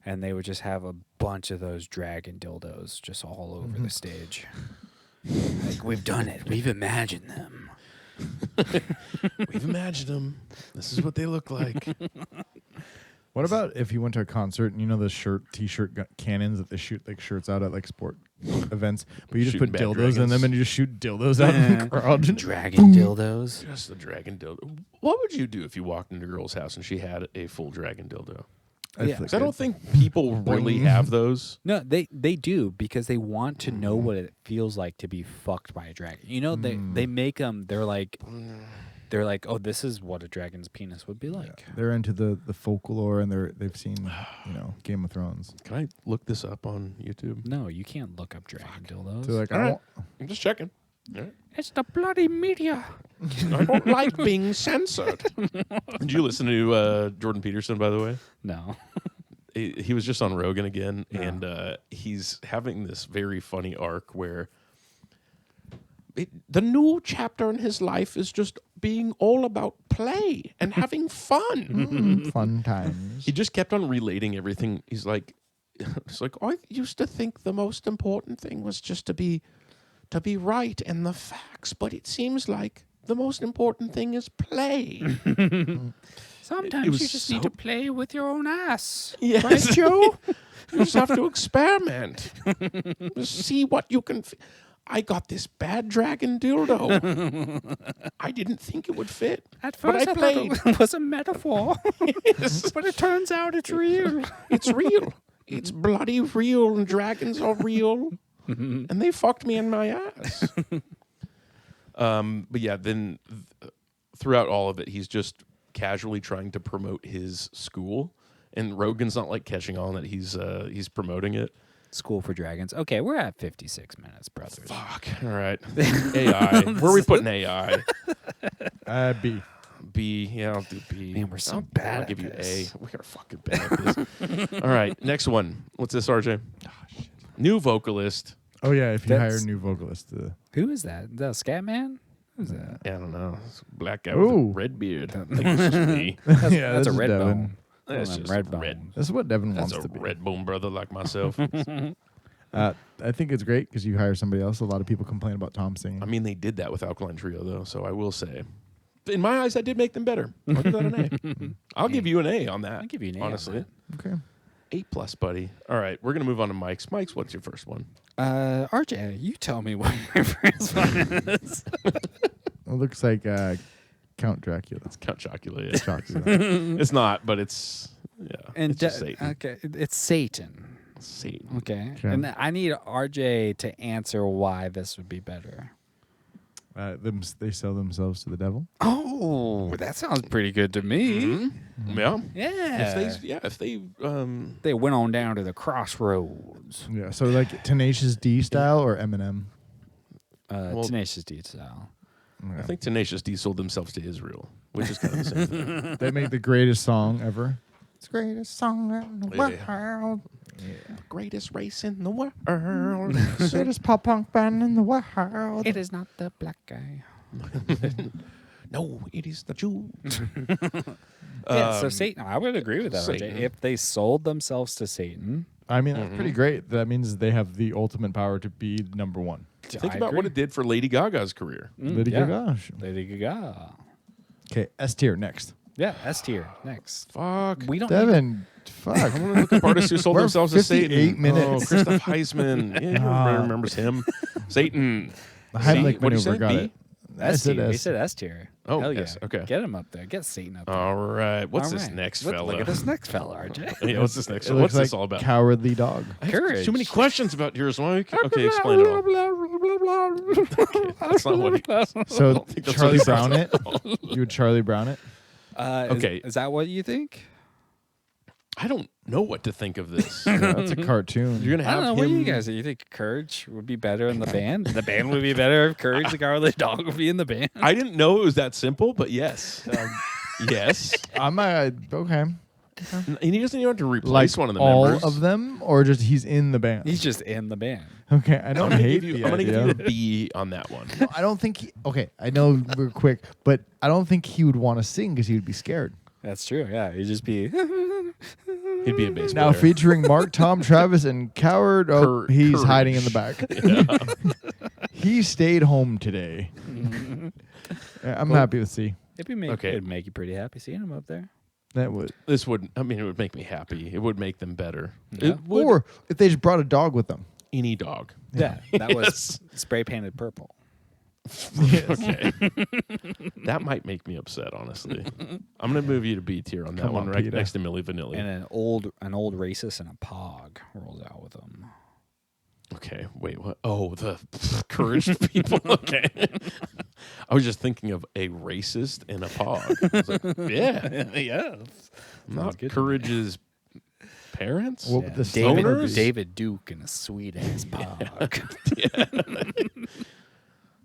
S2: and they would just have a bunch of those dragon dildos just all over the stage. Like, we've done it. We've imagined them.
S3: We've imagined them. This is what they look like.
S4: What about if you went to a concert and you know the t-shirt cannons that they shoot like shirts out at like sport events, but you just
S3: Shooting
S4: put
S3: bad
S4: dildos in
S3: dragons.
S4: them and you just shoot dildos out in the crowd.
S2: Dragon dildos.
S3: Just the dragon dildo. What would you do if you walked into a girl's house and she had a full dragon dildo?
S2: Yeah.
S3: 'Cause I don't think people really have those.
S2: No, they do because they want to know what it feels like to be fucked by a dragon. You know, they make them. They're like, oh, this is what a dragon's penis would be like.
S4: They're into the folklore and they've seen Game of Thrones.
S3: Can I look this up on YouTube?
S2: No, you can't look up dragon dildos.
S4: So like,
S3: All right. I'm just checking. All right.
S2: It's the bloody media.
S3: I don't like being censored. Did you listen to Jordan Peterson, by the way?
S2: No.
S3: He was just on Rogan again, and he's having this very funny arc where the new chapter in his life is just being all about play and having fun.
S4: Fun times.
S3: He just kept on relating everything. He's like, I used to think the most important thing was just to be right in the facts, but it seems like the most important thing is play.
S2: Sometimes you just need to play with your own ass.
S3: Yes.
S2: Right, Joe?
S3: You just have to experiment. Just see what you can. I got this bad dragon dildo. I didn't think it would fit.
S2: At
S3: but
S2: first
S3: I
S2: I
S3: played.
S2: thought it was a metaphor. But it turns out it's real.
S3: It's real. It's bloody real, and dragons are real. And they fucked me in my ass. But yeah, then throughout all of it, he's just casually trying to promote his school, and Rogan's not like catching on that he's promoting it.
S2: School for Dragons. Okay, we're at 56 minutes, brothers.
S3: Fuck. All right. AI. Where are we putting AI?
S4: B.
S3: B. Yeah, I'll do B.
S2: Man, we're so
S3: I'll
S2: bad at
S3: give you
S2: this.
S3: A. We are fucking bad at this. All right. Next one. What's this, RJ? Oh, shit. New vocalist.
S4: Oh yeah, if you
S2: That's-
S4: hire a new vocalist.
S2: Who is that? The Scat Man? Who's that?
S3: I don't know. It's a black guy with a
S4: Ooh.
S3: red beard. I think it's just me.
S4: yeah,
S2: That's a
S4: this is
S2: red
S4: Devin.
S2: bone.
S3: That's
S2: One of
S3: just
S2: them red
S3: red.
S2: bones.
S4: This is what Devin
S3: That's
S4: wants
S3: a
S4: to be.
S3: red bone brother like myself.
S4: I think it's great because you hire somebody else. A lot of people complain about Tom singing.
S3: I mean, they did that with Alkaline Trio, though, so I will say. In my eyes, that did make them better. I'll give that an A. I'll give you an A on that.
S2: I'll give you an A on
S3: honestly.
S2: that.
S4: Okay.
S3: A+, buddy. All right, we're going to move on to Mike's. Mike's, what's your first one?
S2: RJ, you tell me what my first one is.
S4: It looks like Count Dracula.
S3: It's Count Chocula. Yeah.
S4: Dracula.
S3: It's not, but it's, yeah.
S2: And
S3: it's just Satan.
S2: Okay, it's Satan.
S3: Satan.
S2: Okay.
S4: Okay.
S2: And I need RJ to answer why this would be better.
S4: They sell themselves to the devil.
S2: Oh, that sounds pretty good to me.
S3: Mm-hmm. Yeah.
S2: Yeah.
S3: If they
S2: They went on down to the crossroads.
S4: Yeah. So like Tenacious D style or Eminem.
S3: Well-
S2: Tenacious D style.
S3: I think Tenacious D sold themselves to Israel, which is kind of the same thing.
S4: They made the greatest song ever. It's the greatest song in the
S3: Yeah.
S4: world.
S3: Greatest race in the world.
S4: Greatest pop punk band in the world.
S2: It is not the black guy.
S3: No, it is the Jew.
S2: Yeah, so Satan, I would agree with that, RJ.
S3: Satan.
S2: If they sold themselves to Satan,
S4: I mean, that's pretty great. That means they have the ultimate power to be number one.
S3: Think about what it did for Lady Gaga's career.
S4: Lady Gaga.
S2: Lady Gaga.
S4: Okay, S tier next.
S2: Yeah, S tier next.
S3: Fuck.
S2: We don't need
S4: Devin, fuck.
S3: I want to look up artists who sold
S4: We're
S3: themselves to Satan.
S4: 58 minutes.
S3: Oh, Christoph Heisman. Yeah, everybody remembers him. Satan.
S4: Heimlich
S3: What'd you say?
S4: maneuver got
S3: B?
S4: it. I
S2: S
S4: said
S2: tier. He
S4: S.
S2: said S tier.
S3: Oh,
S2: Hell
S3: yes,
S2: yeah.
S3: okay.
S2: Get him up there. Get Satan up there.
S3: All right. What's
S2: All
S3: this
S2: right.
S3: next
S2: Look
S3: fella?
S2: at this next fella, RJ.
S3: Yeah, what's this next
S4: It
S3: fella? What's
S4: looks
S3: this
S4: like
S3: all about?
S4: Cowardly dog.
S3: I have
S2: Courage.
S3: too many questions about yours, Mike. Okay, explain it all. That's not what he...
S4: So
S3: think that's
S4: Charlie
S3: what it
S4: Brown
S3: sounds
S4: it. You would Charlie Brown it.
S3: Okay.
S2: Is that what you think?
S3: I don't know what to think of this.
S4: Yeah, that's a cartoon.
S3: You're going to
S2: I
S3: have
S2: don't know.
S3: him...
S2: What do you guys think? You think Courage would be better in the band? The band would be better if Courage the Cowardly Dog would be in the band?
S3: I didn't know it was that simple, but yes. Yes.
S4: I'm okay. guitar?
S3: And he doesn't even have to
S4: Like
S3: replace one of the
S4: all
S3: members.
S4: of them, or just he's in the band?
S2: He's just in the band.
S4: Okay, I don't hate the
S3: I'm gonna give
S4: idea.
S3: you a B on that one.
S4: No, I don't think. Okay, I know we're quick, but I don't think he would want to sing because he would be scared.
S2: That's true. Yeah, he'd just be.
S3: He'd be a bass
S4: Now
S3: player.
S4: featuring Mark, Tom, Travis, and Coward. Oh, he's
S3: Courage.
S4: hiding in the back. He stayed home today. Yeah, I'm happy with C.
S2: It'd make you pretty happy seeing him up there.
S4: That would.
S3: This would, I mean, it would make me happy. It would make them better.
S2: Yeah.
S3: It would.
S4: Or if they just brought a dog with them.
S3: Any dog.
S2: Yeah, that was
S3: Yes.
S2: spray painted purple.
S3: Okay. That might make me upset, honestly. I'm going to move you to B tier on that
S4: Come
S3: one,
S4: on,
S3: right
S4: Peter.
S3: next to Milli Vanilli.
S2: And an old racist and a pog rolls out with him.
S3: Okay, wait, what? Oh, the courage people. Okay. I was just thinking of a racist and a pog. I was like, yeah.
S2: Yeah.
S3: Not
S2: good to
S3: Courage's parents?
S4: What would the
S2: David,
S4: stoner be?
S2: David Duke and a sweet ass pog.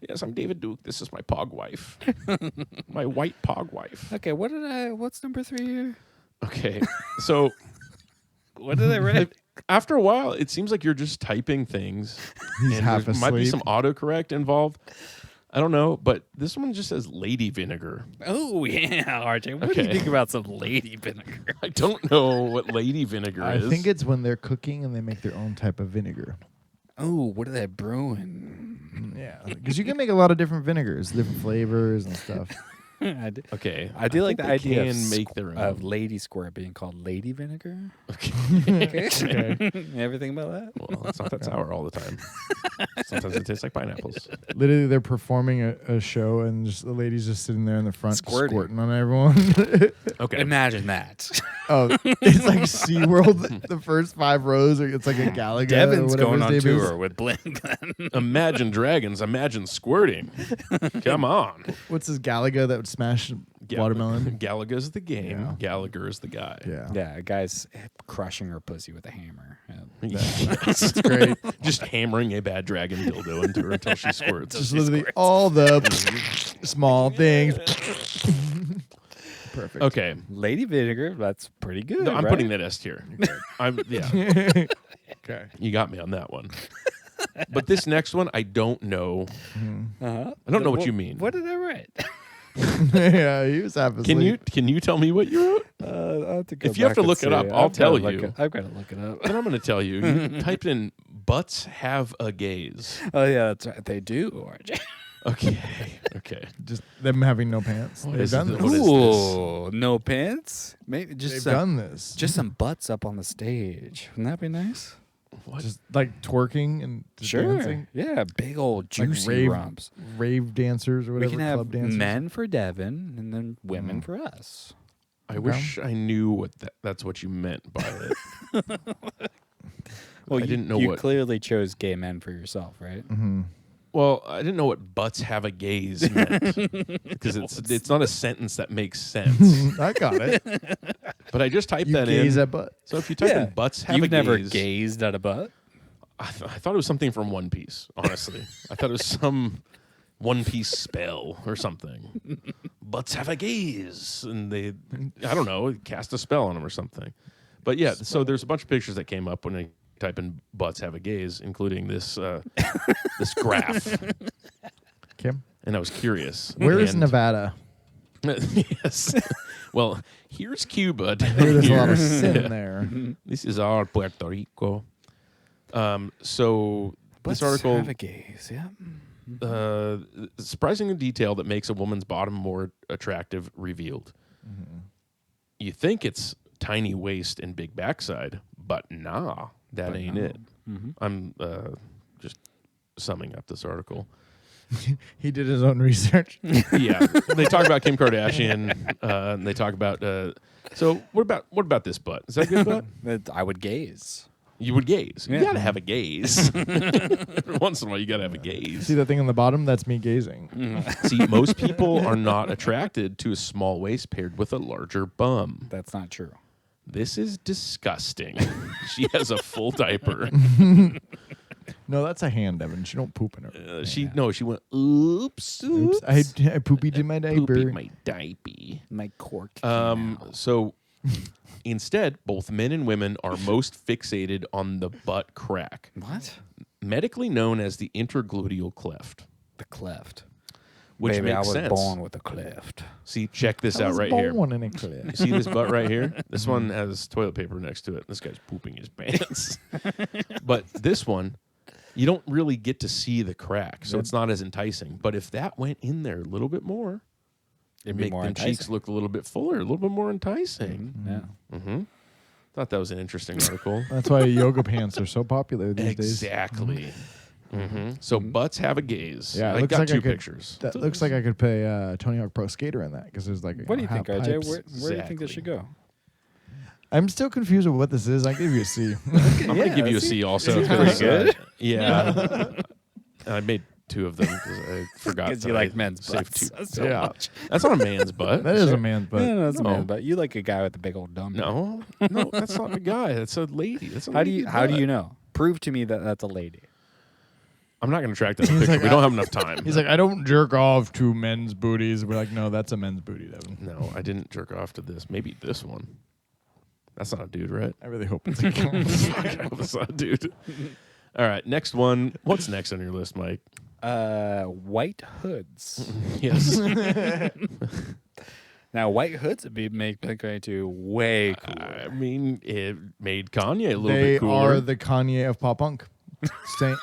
S3: Yes, I'm David Duke. This is my pog wife. My white pog wife.
S2: Okay, what's number 3 here?
S3: Okay, so
S2: What did I write?
S3: after a while, it seems like you're just typing things.
S4: He's
S3: and
S4: half
S3: there might be
S4: asleep.
S3: some autocorrect involved. I don't know, but this one just says lady vinegar.
S2: Oh yeah, RJ. What do you
S3: Okay.
S2: think about some lady vinegar?
S3: I don't know what lady vinegar
S4: I
S3: is.
S4: think it's when they're cooking and they make their own type of vinegar.
S2: Oh, what are they brewing?
S4: Yeah, because you can make a lot of different vinegars, different flavors and stuff.
S2: I do,
S3: okay.
S2: I do like
S3: think
S2: the
S3: they
S2: idea of,
S3: can make their
S2: of
S3: own.
S2: lady squirt being called lady vinegar.
S3: Okay.
S2: Okay. Everything about that?
S3: Well, it's not that sour all the time. Sometimes it tastes like pineapples.
S4: Literally, they're performing a show and just the lady's just sitting there in the front
S2: Squirting.
S4: on everyone.
S3: Okay.
S2: Imagine that.
S4: Oh, it's like SeaWorld, the first 5 rows, or it's like a Galaga. or
S2: Devin's
S4: whatever
S2: going
S4: his
S2: on
S4: name is.
S2: tour with Blink.
S3: Imagine dragons. Imagine squirting. Come on.
S4: What's this Galaga that would smash watermelon?
S3: Gallagher's the game.
S4: Yeah.
S3: Gallagher is the guy.
S4: Yeah.
S2: Yeah, a guy's crushing her pussy with a hammer. Yeah.
S3: Yes, it's great. Just hammering a bad dragon dildo into her until she squirts.
S4: Just literally all the small things. Perfect.
S3: Okay.
S2: Lady vinegar, that's pretty good.
S3: No, I'm
S2: right?
S3: putting that S tier. Yeah.
S4: Okay.
S3: You got me on that one. But this next one, I don't know.
S2: Uh-huh.
S3: I don't know what you mean.
S2: What did I write?
S4: Yeah, he was half asleep.
S3: Can you tell me what you wrote?
S2: I'll have to go
S3: If you have
S2: back
S3: to
S2: and
S3: look it
S2: see.
S3: up, I'll
S2: I've gotta
S3: tell
S2: look
S3: you.
S2: I've got to look it up.
S3: Then I'm going to tell you. You typed in butts have a gaze.
S2: Oh yeah, that's right. They do, RJ.
S3: Okay. Okay.
S4: Just them having no pants.
S3: What
S4: They've
S3: is
S4: done
S3: it?
S4: this.
S3: What is
S2: Ooh, no pants. Maybe just
S4: They've
S2: some,
S4: done this.
S2: just some butts up on the stage. Wouldn't that be nice?
S3: What?
S4: Just like twerking and just
S2: Sure.
S4: dancing.
S2: Yeah, big old juicy
S4: rave-
S2: rumps.
S4: Rave dancers or
S2: We
S4: whatever.
S2: can have
S4: club dancers.
S2: men for Devin and then women for us.
S3: I wish I knew what that's what you meant by it.
S2: Well,
S3: I didn't know
S2: you
S3: what.
S2: clearly chose gay men for yourself, right?
S4: Mm-hmm.
S3: Well, I didn't know what butts have a gaze meant because it's not a sentence that makes sense.
S4: I got it.
S3: But I just typed
S4: You
S3: that
S4: gaze
S3: in.
S4: at butt.
S3: So if you type in butts have
S2: You've
S3: a
S2: never
S3: gaze,
S2: gazed at a butt?
S3: I thought it was something from One Piece. Honestly, I thought it was some One Piece spell or something. Butts have a gaze, and I don't know, cast a spell on them or something. But yeah, so there's a bunch of pictures that came up when I type in butts have a gaze, including this this graph,
S4: Kim,
S3: and I was curious.
S4: where is
S3: And-
S4: Nevada?
S3: Yes. Well, here's Cuba.
S4: I hear there's a lot of
S3: Here.
S4: sin there.
S3: This is our Puerto Rico. So
S2: Butts
S3: this article,
S2: have a gaze, yeah.
S3: surprising detail that makes a woman's bottom more attractive revealed. You think it's tiny waist and big backside, but nah, that ain't it. I'm just summing up this article.
S4: He did his own research.
S3: Yeah, they talk about Kim Kardashian, and they talk about. So what about this butt? Is that a good butt?
S2: I would gaze.
S3: You would gaze.
S2: Yeah.
S3: You gotta have a gaze. Every once in a while, you gotta have a gaze.
S4: See that thing on the bottom? That's me gazing.
S3: See, most people are not attracted to a small waist paired with a larger bum.
S2: That's not true.
S3: This is disgusting. She has a full diaper.
S4: No, that's a hand, Evan. She don't poop in her.
S3: She went, oops.
S4: Oops, I pooped in my diaper.
S3: Poopy my diaper.
S2: My cork. came out.
S3: So Instead, both men and women are most fixated on the butt crack,
S2: What?
S3: medically known as the intergluteal cleft,
S2: The cleft.
S3: which
S2: Baby, I
S3: makes
S2: was
S3: sense.
S2: born with a cleft.
S3: See, check this out right here.
S4: Born in a cliff.
S3: You see this butt right here? This one has toilet paper next to it. This guy's pooping his pants. But this one, you don't really get to see the crack, so it's not as enticing. But if that went in there a little bit more,
S2: It'd be
S3: make
S2: more
S3: them
S2: enticing.
S3: cheeks look a little bit fuller, a little bit more enticing.
S2: Yeah.
S3: Thought that was an interesting article.
S4: That's why yoga pants are so popular these days.
S3: Exactly. So butts have a gaze.
S4: Yeah, it
S3: I
S4: looks
S3: got
S4: like I
S3: two
S4: could-
S3: pictures.
S4: That looks like I could play Tony Hawk Pro Skater in that because there's like.
S2: What do you think, RJ?
S4: pipes.
S2: Where do you think this should go?
S4: I'm still confused with what this is. I give you a C.
S3: I'm going to give you a C also.
S2: Is it pretty good?
S3: Yeah. I made 2 of them because I forgot.
S2: Because
S3: that
S2: you like
S3: I
S2: men's
S3: saved
S2: butts
S3: 2.
S2: so
S4: Yeah.
S2: much.
S3: That's not a man's butt.
S4: That is a man's butt.
S2: Yeah, no, that's a
S3: No.
S2: man, but you like a guy with a big old dumb.
S3: No, that's not a guy. That's a lady. That's a
S2: How do
S3: lady
S2: you how do
S3: butt.
S2: you know? Prove to me that that's a lady.
S3: I'm not going to track that picture.
S4: like,
S3: We don't have enough time.
S4: He's like, I don't jerk off to men's booties. We're like, no, that's a men's booty, Devin.
S3: No, I didn't jerk off to this. Maybe this one. That's not a dude, right?
S4: I really hope it's a girl.
S3: That's not a dude. All right, next one. What's next on your list, Mike?
S2: White hoods.
S3: Yes.
S2: Now, white hoods would be make Blink-182 way cooler.
S3: I mean, it made Kanye a little
S4: They
S3: bit cooler.
S4: are the Kanye of pop punk.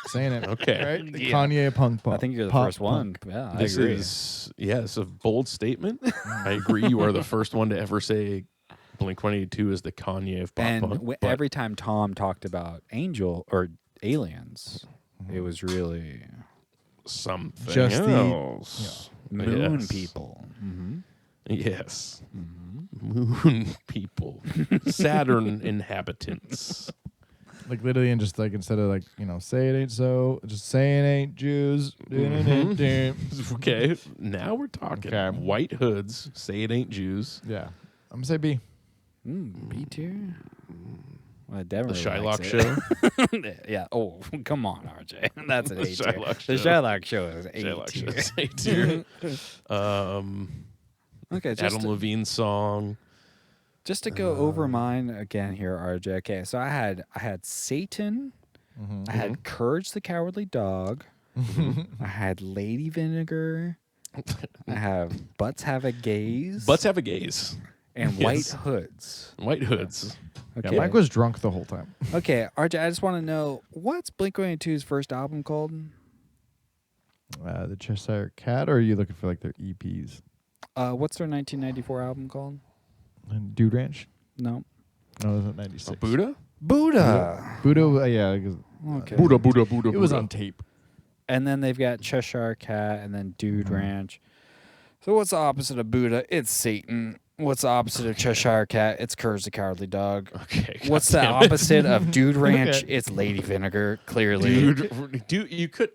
S4: Saying it.
S3: Okay.
S4: Right? The Kanye of punk pop.
S2: I think you're the
S4: pop
S2: first one.
S4: punk.
S2: Yeah, I
S3: This
S2: agree.
S3: is, it's a bold statement. I agree. You are the first one to ever say Blink-182 is the Kanye of pop
S2: And
S3: punk. but
S2: every time Tom talked about Angel or aliens, it was really
S3: something
S4: Just the-
S3: else.
S2: moon
S3: Yes.
S2: people.
S3: Yes. Moon people. Saturn inhabitants.
S4: Like literally, and just like instead of like say it ain't so, just say it ain't Jews.
S3: Okay, now we're talking.
S4: Okay.
S3: White hoods, say it ain't Jews.
S4: Yeah, I'm gonna say B.
S2: B tier. Well, Devin
S3: The
S2: really
S3: Shylock
S2: likes
S3: Show.
S2: it. Yeah. Oh, come on, RJ. That's an
S3: The
S2: A tier.
S3: Shylock
S2: The
S3: Show.
S2: Shylock Show is A
S3: Shylock Show
S2: tier.
S3: is A tier.
S2: Okay,
S3: Adam Levine song.
S2: just to go over mine again here, RJ. Okay, so I had Satan, I had Courage the Cowardly Dog, I had Lady Vinegar, I have Butts Have a Gaze,
S3: Butts have a gaze.
S2: and
S3: Yes.
S2: White Hoods.
S3: White hoods.
S2: Okay,
S4: Yeah, Mike was drunk the whole time.
S2: okay, RJ. I just want to know what's Blink-182's first album called?
S4: The Cheshire Cat, or are you looking for like their EPs?
S2: What's their 1994 album called?
S4: And Dude Ranch?
S2: No,
S4: No, it was 96.
S3: Buddha?
S2: Buddha.
S4: Buddha, yeah. 'Cause,
S2: Okay.
S3: Buddha.
S4: it was on tape.
S2: And then they've got Cheshire Cat and then Dude Ranch. So what's the opposite of Buddha? It's Satan. What's the opposite of Cheshire Cat? It's Courage the Cowardly Dog.
S3: Okay.
S2: What's the
S3: goddamn it.
S2: opposite of Dude Ranch?
S4: Okay.
S2: It's Lady Vinegar, clearly.
S3: Dude, you could.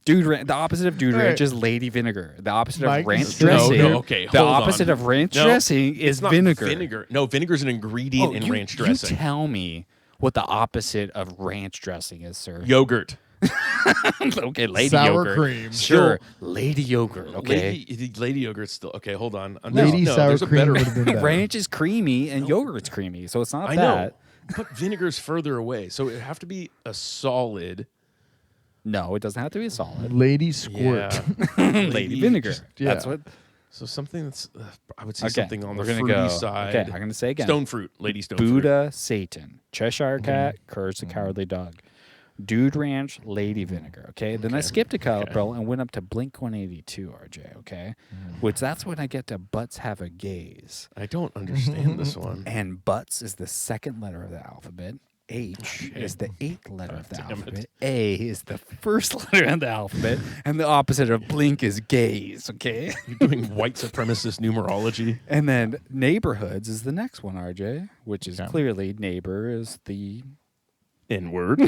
S2: The opposite of Dude
S4: All
S2: Ranch
S4: right.
S2: is Lady Vinegar. The opposite
S4: Mike,
S2: of ranch
S4: no,
S2: dressing.
S3: no, okay,
S2: The
S3: hold
S2: opposite
S3: on.
S2: of ranch
S3: No,
S2: dressing is
S3: It's not
S2: vinegar.
S3: vinegar. No, vinegar's an ingredient in ranch dressing.
S2: You tell me what the opposite of ranch dressing is, sir.
S3: Yogurt.
S2: Okay, Lady
S4: Sour
S2: Yogurt.
S4: cream.
S2: Sure, Lady Yogurt. Okay.
S3: Lady yogurt's still okay. Hold on.
S4: Lady
S3: no,
S4: sour
S3: there's a
S4: cream
S3: better.
S4: would have been better.
S2: Ranch is creamy and yogurt's creamy, so it's not
S3: I
S2: that.
S3: know, but vinegar's further away, so it would have to be a solid.
S2: No, it doesn't have to be solid.
S4: Lady Squirt.
S3: Yeah.
S2: Lady Vinegar.
S4: yeah.
S2: That's what.
S3: So something that's I would say
S2: Okay,
S3: something on the
S2: we're gonna
S3: fruity
S2: go.
S3: side.
S2: Okay, I'm gonna say again.
S3: Stone fruit, Lady Stone fruit.
S2: Buddha, Satan, Cheshire Cat, Courage the Cowardly Dog, Dude Ranch, Lady Vinegar. Okay, then I skipped a couple and went up to Blink-182, RJ. Okay, which that's when I get to Butts Have a Gaze,
S3: I don't understand this one.
S2: and Butts is the second letter of the alphabet. H is the 8th letter of the
S3: damn it.
S2: alphabet. A is the first letter of the alphabet, and the opposite of blink is gaze. Okay.
S3: You're doing white supremacist numerology.
S2: And then neighborhoods is the next one, RJ, which is
S4: Okay.
S2: clearly neighbor is the
S3: N-word.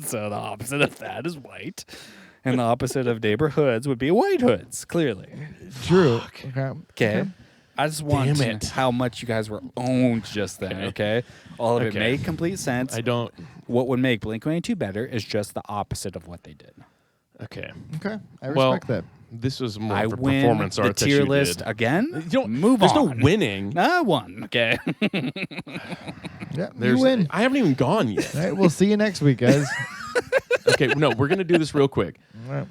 S2: so the opposite of that is white, and the opposite of neighborhoods would be white hoods. Clearly,
S4: True. Okay.
S2: okay. I just want
S3: Damn
S2: to
S3: it.
S2: how much you guys were owned just then. Okay, all of it
S3: Okay.
S2: made complete sense.
S3: I don't.
S2: What would make Blink-182 better is just the opposite of what they did.
S3: Okay.
S4: Okay, I
S3: Well,
S4: respect that.
S3: This was more
S2: I
S3: of a
S2: win
S3: performance
S2: the
S3: art that
S2: tier
S3: you
S2: list
S3: did.
S2: again.
S3: You don't,
S2: Move
S3: there's
S2: on.
S3: no winning.
S2: I won. Okay.
S4: Yeah,
S3: There's,
S4: you win.
S3: I haven't even gone yet.
S4: All right, we'll see you next week, guys.
S3: Okay, no, we're gonna do this real quick.
S4: All right.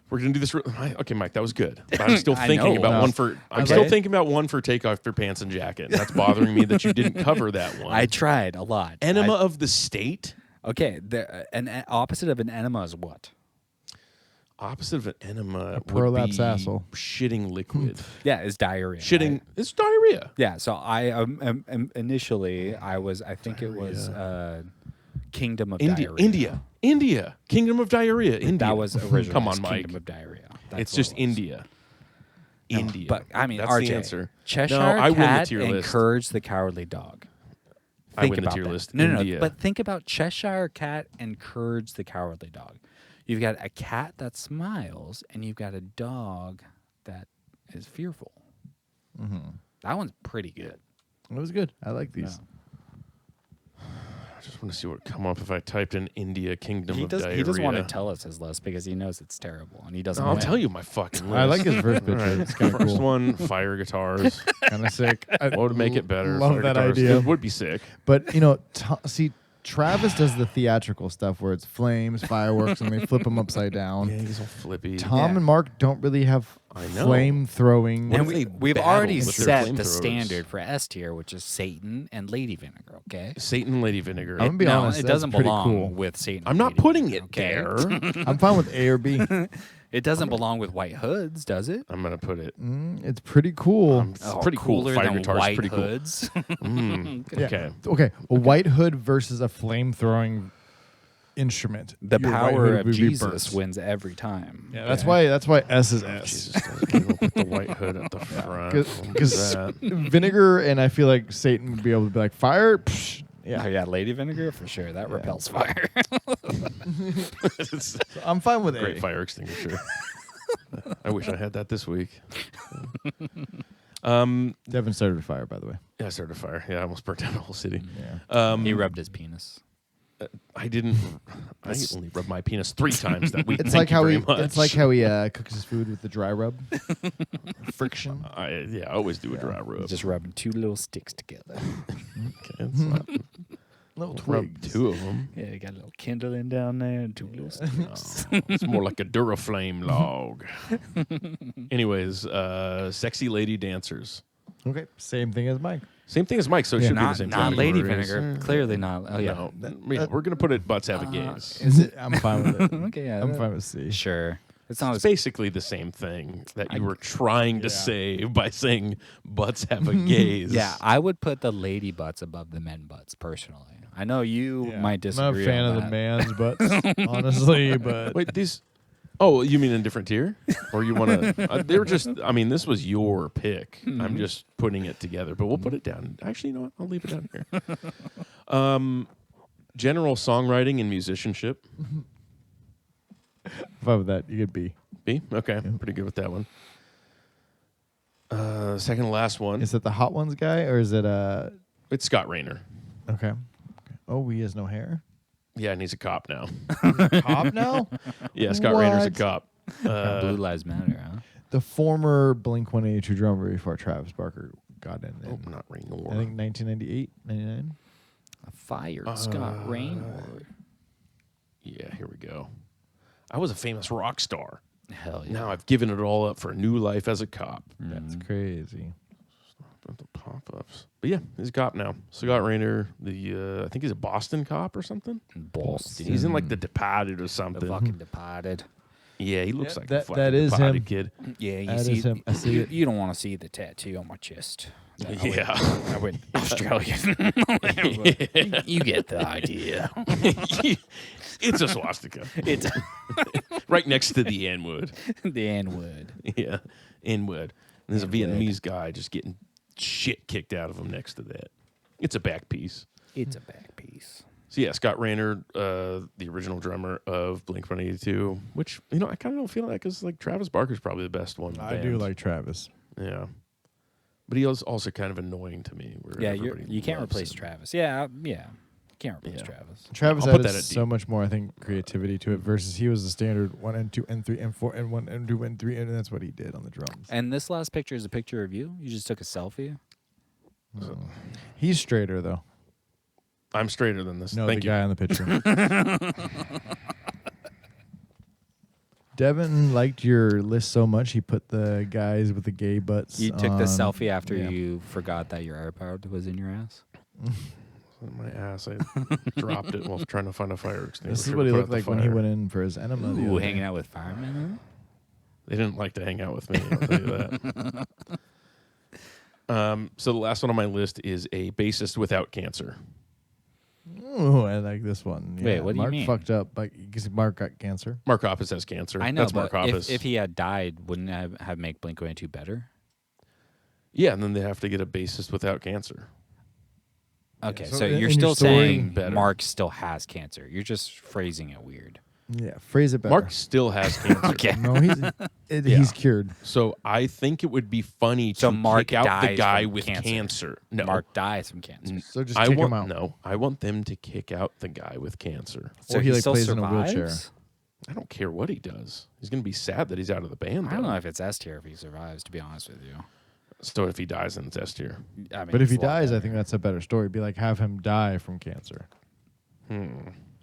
S3: We're gonna do this. Okay, Mike, that was good. But I'm still
S2: I
S3: thinking
S2: know.
S3: about
S4: No.
S3: one for. I'm
S4: Okay.
S3: still thinking about one for take off your pants and jacket. And that's bothering me that you didn't cover that one.
S2: I tried a lot.
S3: Enema of the state.
S2: Okay. An opposite of an enema is what?
S3: Opposite of an enema would
S4: prolapse
S3: be
S4: asshole.
S3: shitting liquid.
S2: Yeah, is diarrhea.
S3: Shitting.
S2: right?
S3: It's diarrhea.
S2: Yeah. So I initially it was Kingdom of Diarrhea.
S3: India. Kingdom of diarrhea. India.
S2: That was originally
S3: Come on, Mike.
S2: Kingdom of Diarrhea. That's
S3: It's
S2: what
S3: just
S2: it was.
S3: India.
S2: No,
S3: India.
S2: But I mean,
S3: that's
S2: RJ,
S3: the answer.
S2: Cheshire
S3: No, I win the
S2: Cat
S3: tier list.
S2: encouraged the Cowardly Dog.
S3: I
S2: Think
S3: win the
S2: about
S3: tier
S2: that.
S3: list.
S2: No,
S3: India.
S2: but think about Cheshire Cat encouraged the Cowardly Dog. You've got a cat that smiles, and you've got a dog that is fearful. That one's pretty good.
S4: It was good. I like these.
S3: I just want to see what would come up if I typed in India Kingdom of Diarrhea.
S2: He doesn't want to tell us his list because he knows it's terrible, and he doesn't.
S3: I'll
S2: win.
S3: tell you my fucking list.
S4: I like his first picture.
S3: Alright,
S4: It's kind of
S3: First
S4: cool.
S3: one, fire guitars.
S4: Kind of sick.
S3: What would make it better?
S4: Love
S3: Fire
S4: that
S3: guitars.
S4: idea.
S3: It would be sick.
S4: But see, Travis does the theatrical stuff where it's flames, fireworks, and they flip them upside down.
S3: Yeah, he's all flippy.
S4: Tom
S2: Yeah.
S4: and Mark don't really have
S3: I know.
S4: flame throwing.
S3: What
S2: And
S3: if they
S2: we've
S3: battle
S2: already
S3: with their
S2: set the
S3: flamethrowers?
S2: standard for S tier, which is Satan and Lady Vinegar. Okay.
S3: Satan Lady Vinegar.
S4: I'm gonna be
S2: No,
S4: honest.
S2: it
S4: that's
S2: doesn't
S4: pretty
S2: belong
S4: cool.
S2: with Satan.
S3: I'm
S2: and
S3: not
S2: Lady
S3: putting
S2: Vinegar,
S3: it
S2: okay?
S3: there.
S4: I'm fine with A or B.
S2: It doesn't belong with White Hoods, does it?
S3: I'm gonna put it.
S4: It's pretty cool.
S3: It's pretty cool.
S2: Cooler
S3: Fire
S2: than
S3: guitar is
S2: White
S3: pretty cool.
S2: Hoods.
S4: Yeah.
S3: Okay.
S4: Okay. A white hood versus a flame throwing instrument.
S2: The
S4: Your white
S2: power
S4: hood
S2: of
S4: would be
S2: Jesus
S4: burnt.
S2: wins every time.
S4: Yeah, that's why S is S.
S3: Jesus, don't put the white hood at the front.
S4: Because
S3: That.
S4: vinegar and I feel like Satan would be able to be like fire. Psh,
S2: Oh,
S4: yeah,
S2: yeah, Lady Vinegar for sure. That repels fire.
S3: It's
S4: so I'm fine with
S3: great
S4: A.
S3: fire extinguisher. I wish I had that this week.
S4: Devin started a fire, by the way.
S3: Yeah, I started a fire. Yeah, I almost burnt down the whole city.
S4: Yeah.
S2: He rubbed his penis.
S3: I didn't. I only rubbed my penis 3 times that week.
S4: It's
S3: Thank
S4: like
S3: you
S4: how
S3: very
S4: he.
S3: much.
S4: It's like how he cooks his food with the dry rub. Friction.
S3: I always do a dry rub.
S2: Just rubbing 2 little sticks together.
S3: Okay, it's not,
S4: Little
S3: rub
S2: Mm.
S3: 2 of them.
S2: Yeah, you got a little kindling down there and 2 little sticks.
S3: It's more like a Duraflame log. Anyways, sexy lady dancers.
S4: Okay. Same thing as Mike.
S3: Same thing as Mike, so it should be the
S2: Not,
S3: same
S2: not
S3: thing.
S2: Lady Vinegar. Clearly not. Oh, yeah.
S3: No, yeah, we're gonna put it. Butts have a gaze.
S4: Is it? I'm fine with it.
S2: Okay, yeah.
S4: I'm fine with C.
S2: Sure. It's not
S3: It's
S2: as
S3: basically the same thing that you were trying to say by saying butts have a gaze.
S2: Yeah, I would put the lady butts above the men butts personally. I know you might
S4: I'm not a
S2: disagree.
S4: fan
S2: on
S4: of the
S2: that.
S4: man's butts, honestly, but
S3: Wait, these. Oh, you mean in a different tier, or you want to? They were just. I mean, this was your pick. I'm just putting it together, but we'll put it down. Actually, you know what? I'll leave it down here. General songwriting and musicianship.
S4: fine with that. You get B.
S3: B. Okay, I'm pretty good with that one. Second to last one.
S4: Is it the Hot Ones guy or is it
S3: It's Scott Rayner.
S4: Okay. Oh, he has no hair.
S3: Yeah, and he's a cop now.
S4: Cop now?
S3: Yeah, Scott Rayner's a
S4: What?
S3: cop.
S2: Blue Lives Matter, huh?
S4: The former Blink-182 drummer before Travis Barker got in.
S3: Oh, not Rayner.
S4: I think 1998, 99.
S2: A fired Scott Raynor.
S3: Yeah, here we go. I was a famous rock star.
S2: Hell yeah.
S3: Now I've given it all up for a new life as a cop.
S4: That's crazy.
S3: The pop-ups. But yeah, he's a cop now. Scott Rayner, I think he's a Boston cop or something.
S2: Boston.
S3: He's in like The Departed or
S2: The
S3: something.
S2: fucking Departed.
S3: Yeah, he looks
S4: Yeah,
S3: like
S4: that-
S3: the fucking
S4: that is
S3: Departed
S4: him.
S3: kid.
S2: Yeah, you
S4: That
S2: see,
S4: is him. I see it.
S2: you don't want to see the tattoo on my chest.
S3: Yeah.
S2: I went Australian. You get the idea.
S3: It's a swastika.
S2: It's
S3: Right next to the N-word.
S2: the N-word.
S3: Yeah, N-word. And there's a Vietnamese guy just getting shit kicked out of him next to that. It's a back piece.
S2: It's a back piece.
S3: So yeah, Scott Rayner, the original drummer of Blink-182, which, you know, I kind of don't feel like because like Travis Barker's probably the best one. in the
S4: I do
S3: band.
S4: like Travis.
S3: Yeah. But he was also kind of annoying to me. Where
S2: Yeah,
S3: everybody
S2: you can't
S3: loves
S2: replace
S3: him.
S2: Travis. Yeah, yeah. Can't replace Travis.
S4: Travis
S3: I'll put
S4: added
S3: that at
S4: so
S3: D.
S4: much more, I think, creativity to it versus he was the standard 1 and 2 and 3 and 4 and 1 and 2 and 3, and that's what he did on the drums.
S2: And this last picture is a picture of you. You just took a selfie.
S4: He's straighter though.
S3: I'm straighter than this.
S4: No,
S3: Thank
S4: the
S3: you.
S4: guy on the picture. Devin liked your list so much, he put the guys with the gay butts.
S2: You took the
S4: on-
S2: selfie after
S4: yeah.
S2: you forgot that your iPod was in your ass.
S3: My ass. I dropped it while trying to find a fire extinguisher.
S4: This is
S3: to
S4: what he
S3: put
S4: looked
S3: out the
S4: like when he
S3: fire.
S4: went in for his enema. the
S2: Ooh,
S4: other
S2: hanging
S4: day.
S2: out with firemen.
S3: They didn't like to hang out with me, I'll tell you that. So the last one on my list is a bassist without cancer.
S4: Ooh, I like this one.
S2: Wait, what do you
S4: Mark
S2: mean?
S4: fucked up because Mark got cancer.
S3: Mark Hoppus has cancer.
S2: I know,
S3: That's
S2: but
S3: Mark Hoppus.
S2: if he had died, wouldn't it have make Blink-182 better?
S3: Yeah, and then they have to get a bassist without cancer.
S2: Okay,
S4: so
S2: so
S4: in
S2: you're
S4: your
S2: still
S4: story-
S2: saying
S3: Better.
S2: Mark still has cancer. You're just phrasing it weird.
S4: Yeah, phrase it better.
S3: Mark still has cancer.
S2: Okay.
S4: No, he's cured.
S3: So I think it would be funny
S2: So
S3: to
S2: Mark
S3: kick out the
S2: dies
S3: guy
S2: from
S3: with cancer. No,
S2: Mark dies from cancer.
S4: So just
S3: I
S4: kick
S3: want
S4: him out.
S3: no. I want them to kick out the guy with cancer.
S2: So
S4: Or he, like,
S2: still
S4: plays in a wheelchair.
S2: survives?
S3: I don't care what he does. He's going to be sad that he's out of the band.
S2: I don't
S3: though.
S2: know if it's S tier if he survives, to be honest with you.
S3: So if he dies, then it's S tier.
S2: I mean,
S4: But if
S2: it's
S4: he
S2: a lot
S4: dies, I
S2: better.
S4: think that's a better story. Be like, have him die from cancer.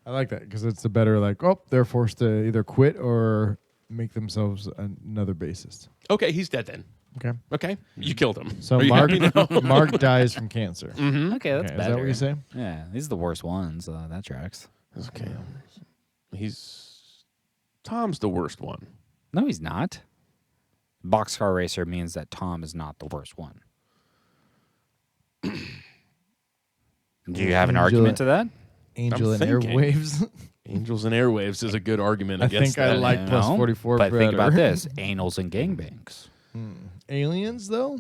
S4: I like that because it's a better like, oh, they're forced to either quit or make themselves another bassist.
S3: Okay, he's dead then.
S4: Okay.
S3: Okay, you killed him.
S4: So
S3: Are you
S4: Mark
S3: happy now?
S4: Mark dies from cancer.
S2: Okay, that's
S4: Okay,
S2: better.
S4: is that what you say?
S2: Yeah, these are the worst ones. That tracks.
S3: Okay, Tom's the worst one.
S2: No, he's not. Boxcar Racer means that Tom is not the worst one. Do you have an
S4: Angela-
S2: argument to that?
S4: Angel and
S3: thinking.
S4: Airwaves.
S3: Angels and Airwaves is a good argument
S4: I
S3: against
S4: think I
S3: that.
S4: like plus
S2: No,
S4: 44
S2: But think about
S4: better.
S2: this: anals and gangbangs.
S4: Aliens though.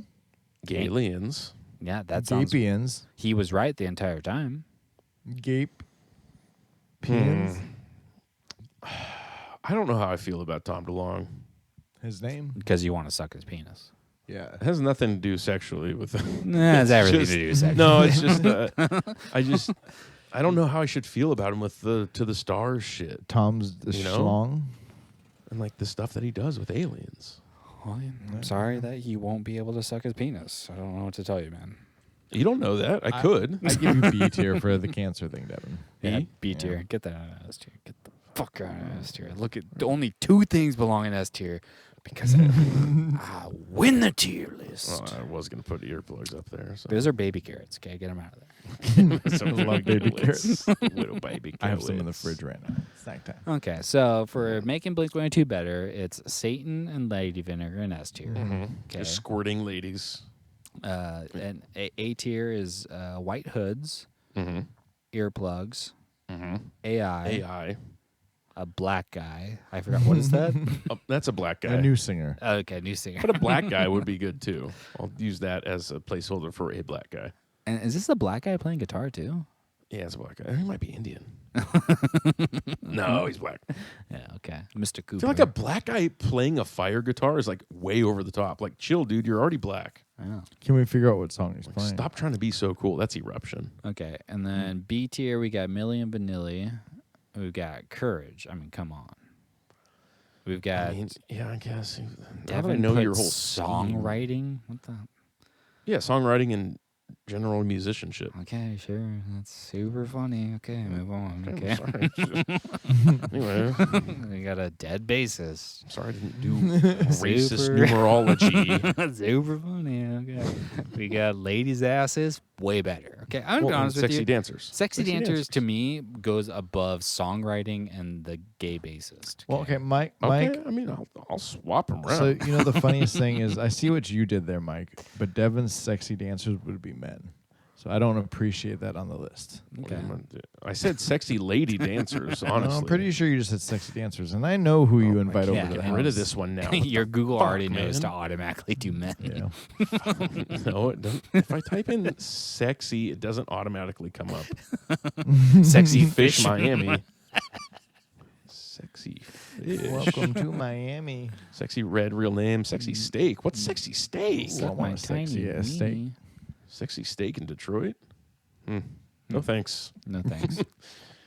S3: Aliens.
S2: Yeah, that sounds.
S4: Gapians.
S2: He was right the entire time.
S4: Gape. Pians.
S3: I don't know how I feel about Tom DeLonge.
S4: His name.
S2: Because you want to suck his penis.
S4: Yeah.
S3: It has nothing to do sexually with him.
S2: Nah, it's everything
S3: just-
S2: to do with sex.
S3: No, it's just I don't know how I should feel about him with the To the Stars shit
S4: Tom's the
S3: You know?
S4: schlong.
S3: and like the stuff that he does with aliens.
S2: Well, I'm sorry that he won't be able to suck his penis. I don't know what to tell you, man.
S3: You don't know that. I could.
S4: I give you B tier for the cancer thing, Devin.
S2: Yeah,
S3: B?
S2: B tier. Get that out of S tier. Get the fuck out of S tier. Look at only 2 things belong in S tier because I win the tier list.
S3: Well, I was gonna put earplugs up there. So.
S2: Those are baby carrots. Okay, get them out of there.
S3: Some
S4: love baby
S3: carrots. Little baby carrots.
S4: I have some in the fridge right now. Snack time.
S2: Okay, so for making Blink-182 better, it's Satan and Lady Vinegar in S tier. Okay.
S3: Just squirting ladies.
S2: And A tier is White Hoods, earplugs, AI,
S3: AI.
S2: a black guy. I forgot what is that?
S3: Oh, that's a black guy.
S4: A new singer.
S2: Okay, new singer.
S3: But a black guy would be good too. I'll use that as a placeholder for a black guy.
S2: And is this a black guy playing guitar too?
S3: Yeah, it's a black guy. He might be Indian. No, he's black.
S2: Yeah, okay. Mr.
S3: I
S2: Cooper.
S3: feel like a black guy playing a fire guitar is like way over the top. Like, chill, dude. You're already black.
S2: Oh,
S4: Can we figure out what song he's playing?
S3: Stop trying to be so cool. That's Eruption.
S2: okay, and then B tier we got Milli and Vanilli. We've got Courage. I mean, come on. We've got
S3: I mean, yeah, I guess. Now that I
S2: Devin
S3: know
S2: put
S3: your whole scheme.
S2: songwriting. What the?
S3: Yeah, songwriting and general musicianship.
S2: Okay, sure. That's super funny. Okay, move on.
S3: I'm
S2: Okay.
S3: sorry. Anyway,
S2: We got a dead bassist.
S3: sorry I didn't do racist
S2: Super.
S3: numerology.
S2: Super funny. Okay. We got ladies' asses. Way better. Okay, I'm gonna be
S3: Well,
S2: honest with
S3: sexy
S2: you.
S3: dancers.
S2: Sexy dancers to me goes above songwriting and the gay bassist.
S4: Well, okay, Mike.
S3: Okay, I mean, I'll swap them around.
S4: So you know the funniest thing is I see what you did there, Mike. But Devin's sexy dancers would be men, so I don't appreciate that on the list.
S3: What
S2: Okay.
S3: am I gonna do? I said sexy lady dancers, honestly.
S4: No, I'm pretty sure you just said sexy dancers, and I know who you invite over
S2: yeah,
S4: to the
S3: Get
S4: house.
S3: rid of this one now.
S2: Your Google
S3: fuck,
S2: already knows to
S3: man?
S2: automatically do men.
S4: Yeah.
S3: No, it doesn't. If I type in sexy, it doesn't automatically come up.
S2: Sexy
S3: Fish
S2: fish.
S3: Miami. Sexy fish.
S4: Welcome to Miami.
S3: Sexy red real name. Sexy steak. What's sexy steak?
S4: Ooh. I want
S2: My
S4: a sexy
S2: tiny
S4: ass steak.
S2: weenie.
S3: Sexy steak in Detroit. No thanks.
S2: No thanks.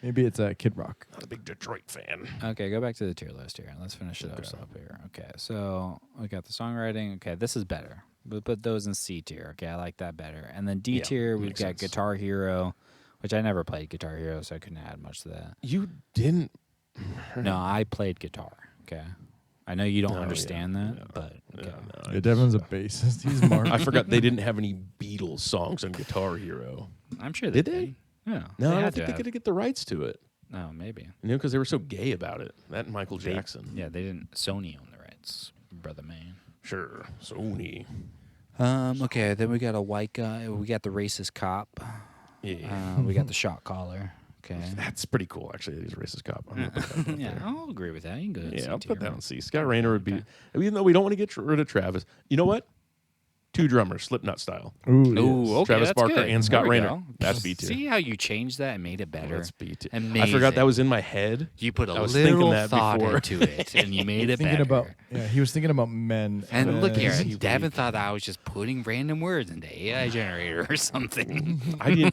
S4: Maybe it's Kid Rock.
S3: Not a big Detroit fan.
S2: Okay, go back to the tier list here. Let's finish it up here. Okay, so we got the songwriting. Okay, this is better. We'll put those in C tier. Okay, I like that better. And then D tier, we've got
S3: sense.
S2: Guitar Hero, which I never played Guitar Hero, so I couldn't add much to that.
S3: You didn't.
S2: No, I played guitar. Okay, I know you don't
S3: Oh,
S2: understand that,
S3: yeah.
S2: but okay.
S4: Yeah, Devin's a bassist. He's Mark.
S3: I forgot they didn't have any Beatles songs on Guitar Hero.
S2: I'm sure
S3: Did
S2: they
S3: they?
S2: did. Yeah.
S3: No, I
S2: had
S3: don't
S2: to
S3: think they
S2: have.
S3: could get the rights to it.
S2: No, maybe.
S3: You know, because they were so gay about it. That and Michael Jackson.
S2: Yeah, they didn't. Sony owned the rights, brother man.
S3: Sure. Sony.
S2: Okay, then we got a white guy. We got the racist cop.
S3: Yeah.
S2: We got the shot caller. Okay.
S3: That's pretty cool, actually. He's a racist cop. I'm gonna put that up
S2: Yeah,
S3: there.
S2: I'll agree with that. You can go to
S3: Yeah,
S2: C
S3: I'll
S2: tier.
S3: put that on C. Scott Raynor would be, even though we don't want to get rid of Travis. You know what? 2 drummers, Slipknot style.
S4: Ooh,
S2: Ooh,
S4: yes.
S2: okay,
S3: Travis
S2: that's
S3: Barker
S2: good.
S3: and Scott
S2: There we
S3: Raynor.
S2: go.
S3: That's B tier.
S2: See how you changed that and made it better?
S3: That's B tier.
S2: Amazing.
S3: I forgot that was in my head.
S2: You put a
S3: I was thinking
S2: little
S3: that
S2: thought
S3: before.
S2: into it, and you made it
S4: Thinking
S2: better.
S4: about he was thinking about men.
S2: And look here,
S3: he
S2: Devin thought I was just putting random words into AI generator or something.
S3: I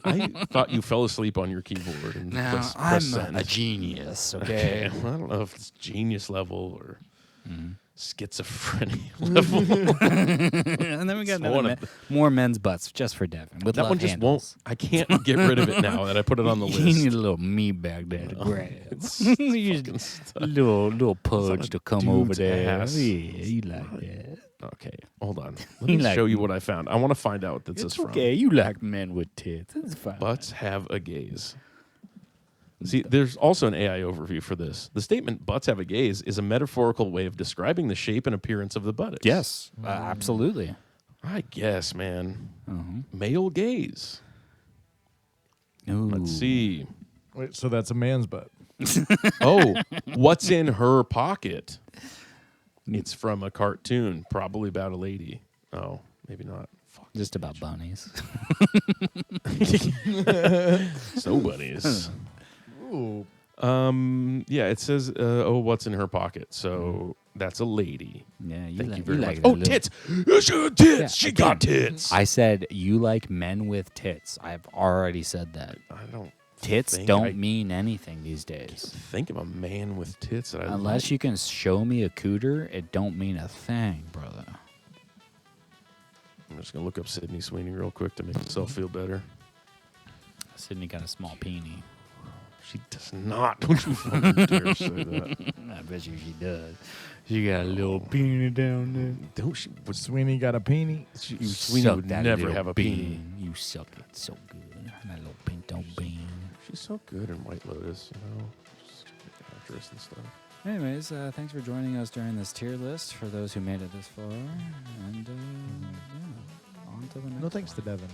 S3: thought you fell asleep on your keyboard and
S2: Now,
S3: press
S2: I'm
S3: send.
S2: a genius,
S3: Okay.
S2: okay?
S3: Well, I don't know if it's genius level or
S2: Mm-hmm.
S3: schizophrenia level.
S2: And then we got
S3: It's one of
S2: more men's butts just for Devin. With
S3: That
S2: love
S3: one just
S2: handles.
S3: won't. I can't get rid of it now that I put it on the
S2: You
S3: list.
S2: need a little me back there to grab.
S3: It's
S2: You
S3: fucking
S2: just-
S3: stuff.
S2: little pudge to come over
S3: dude's
S2: there.
S3: ass.
S2: Yeah, you like that.
S3: Okay, hold on. Let
S2: You
S3: me
S2: like
S3: show you
S2: me.
S3: what I found. I want to find out what this is
S2: It's
S3: from.
S2: okay. You like men with tits. It's fine.
S3: Butts have a gaze. See, there's also an AI overview for this. The statement "butts have a gaze" is a metaphorical way of describing the shape and appearance of the buttocks.
S2: Yes, absolutely.
S3: I guess, man.
S2: Uh-huh.
S3: Male gaze.
S2: Ooh.
S3: Let's see.
S4: Wait, so that's a man's butt.
S3: Oh, what's in her pocket? It's from a cartoon, probably about a lady. Oh, maybe not. Fuck.
S2: Just about bunnies.
S3: So bunnies.
S4: Ooh.
S3: Yeah, it says, "Oh, what's in her pocket?" So that's a lady.
S2: Yeah, you
S3: Thank
S2: like,
S3: you very
S2: like
S3: much.
S2: that
S3: Oh,
S2: little-
S3: tits! She got tits.
S2: Yeah,
S3: she
S2: again,
S3: got tits.
S2: I said you like men with tits. I've already said that.
S3: I don't.
S2: Tits
S3: think
S2: don't
S3: I
S2: mean anything these days.
S3: think of a man with tits that I
S2: Unless
S3: like.
S2: you can show me a cooter, it don't mean a thing, brother.
S3: I'm just gonna look up Sydney Sweeney real quick to make myself feel better.
S2: Sydney got a small peenie.
S3: She does not. Don't you fucking dare say that.
S2: I bet you she does. She got a little peenie down there.
S3: Don't she?
S4: But Sweeney got a peenie.
S2: You
S3: Sweeney
S2: suck
S3: would
S2: that
S3: never
S2: little
S3: have a
S2: bean. You suck it so good. That little pinto bean.
S3: She's so good in White Lotus, you know. Just an actress and stuff.
S2: Anyways, thanks for joining us during this tier list for those who made it this far. And yeah, on to the next
S4: No thanks to
S2: one.
S4: Devin.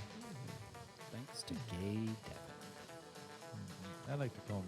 S2: Thanks to Gay Devin.
S4: I like to call him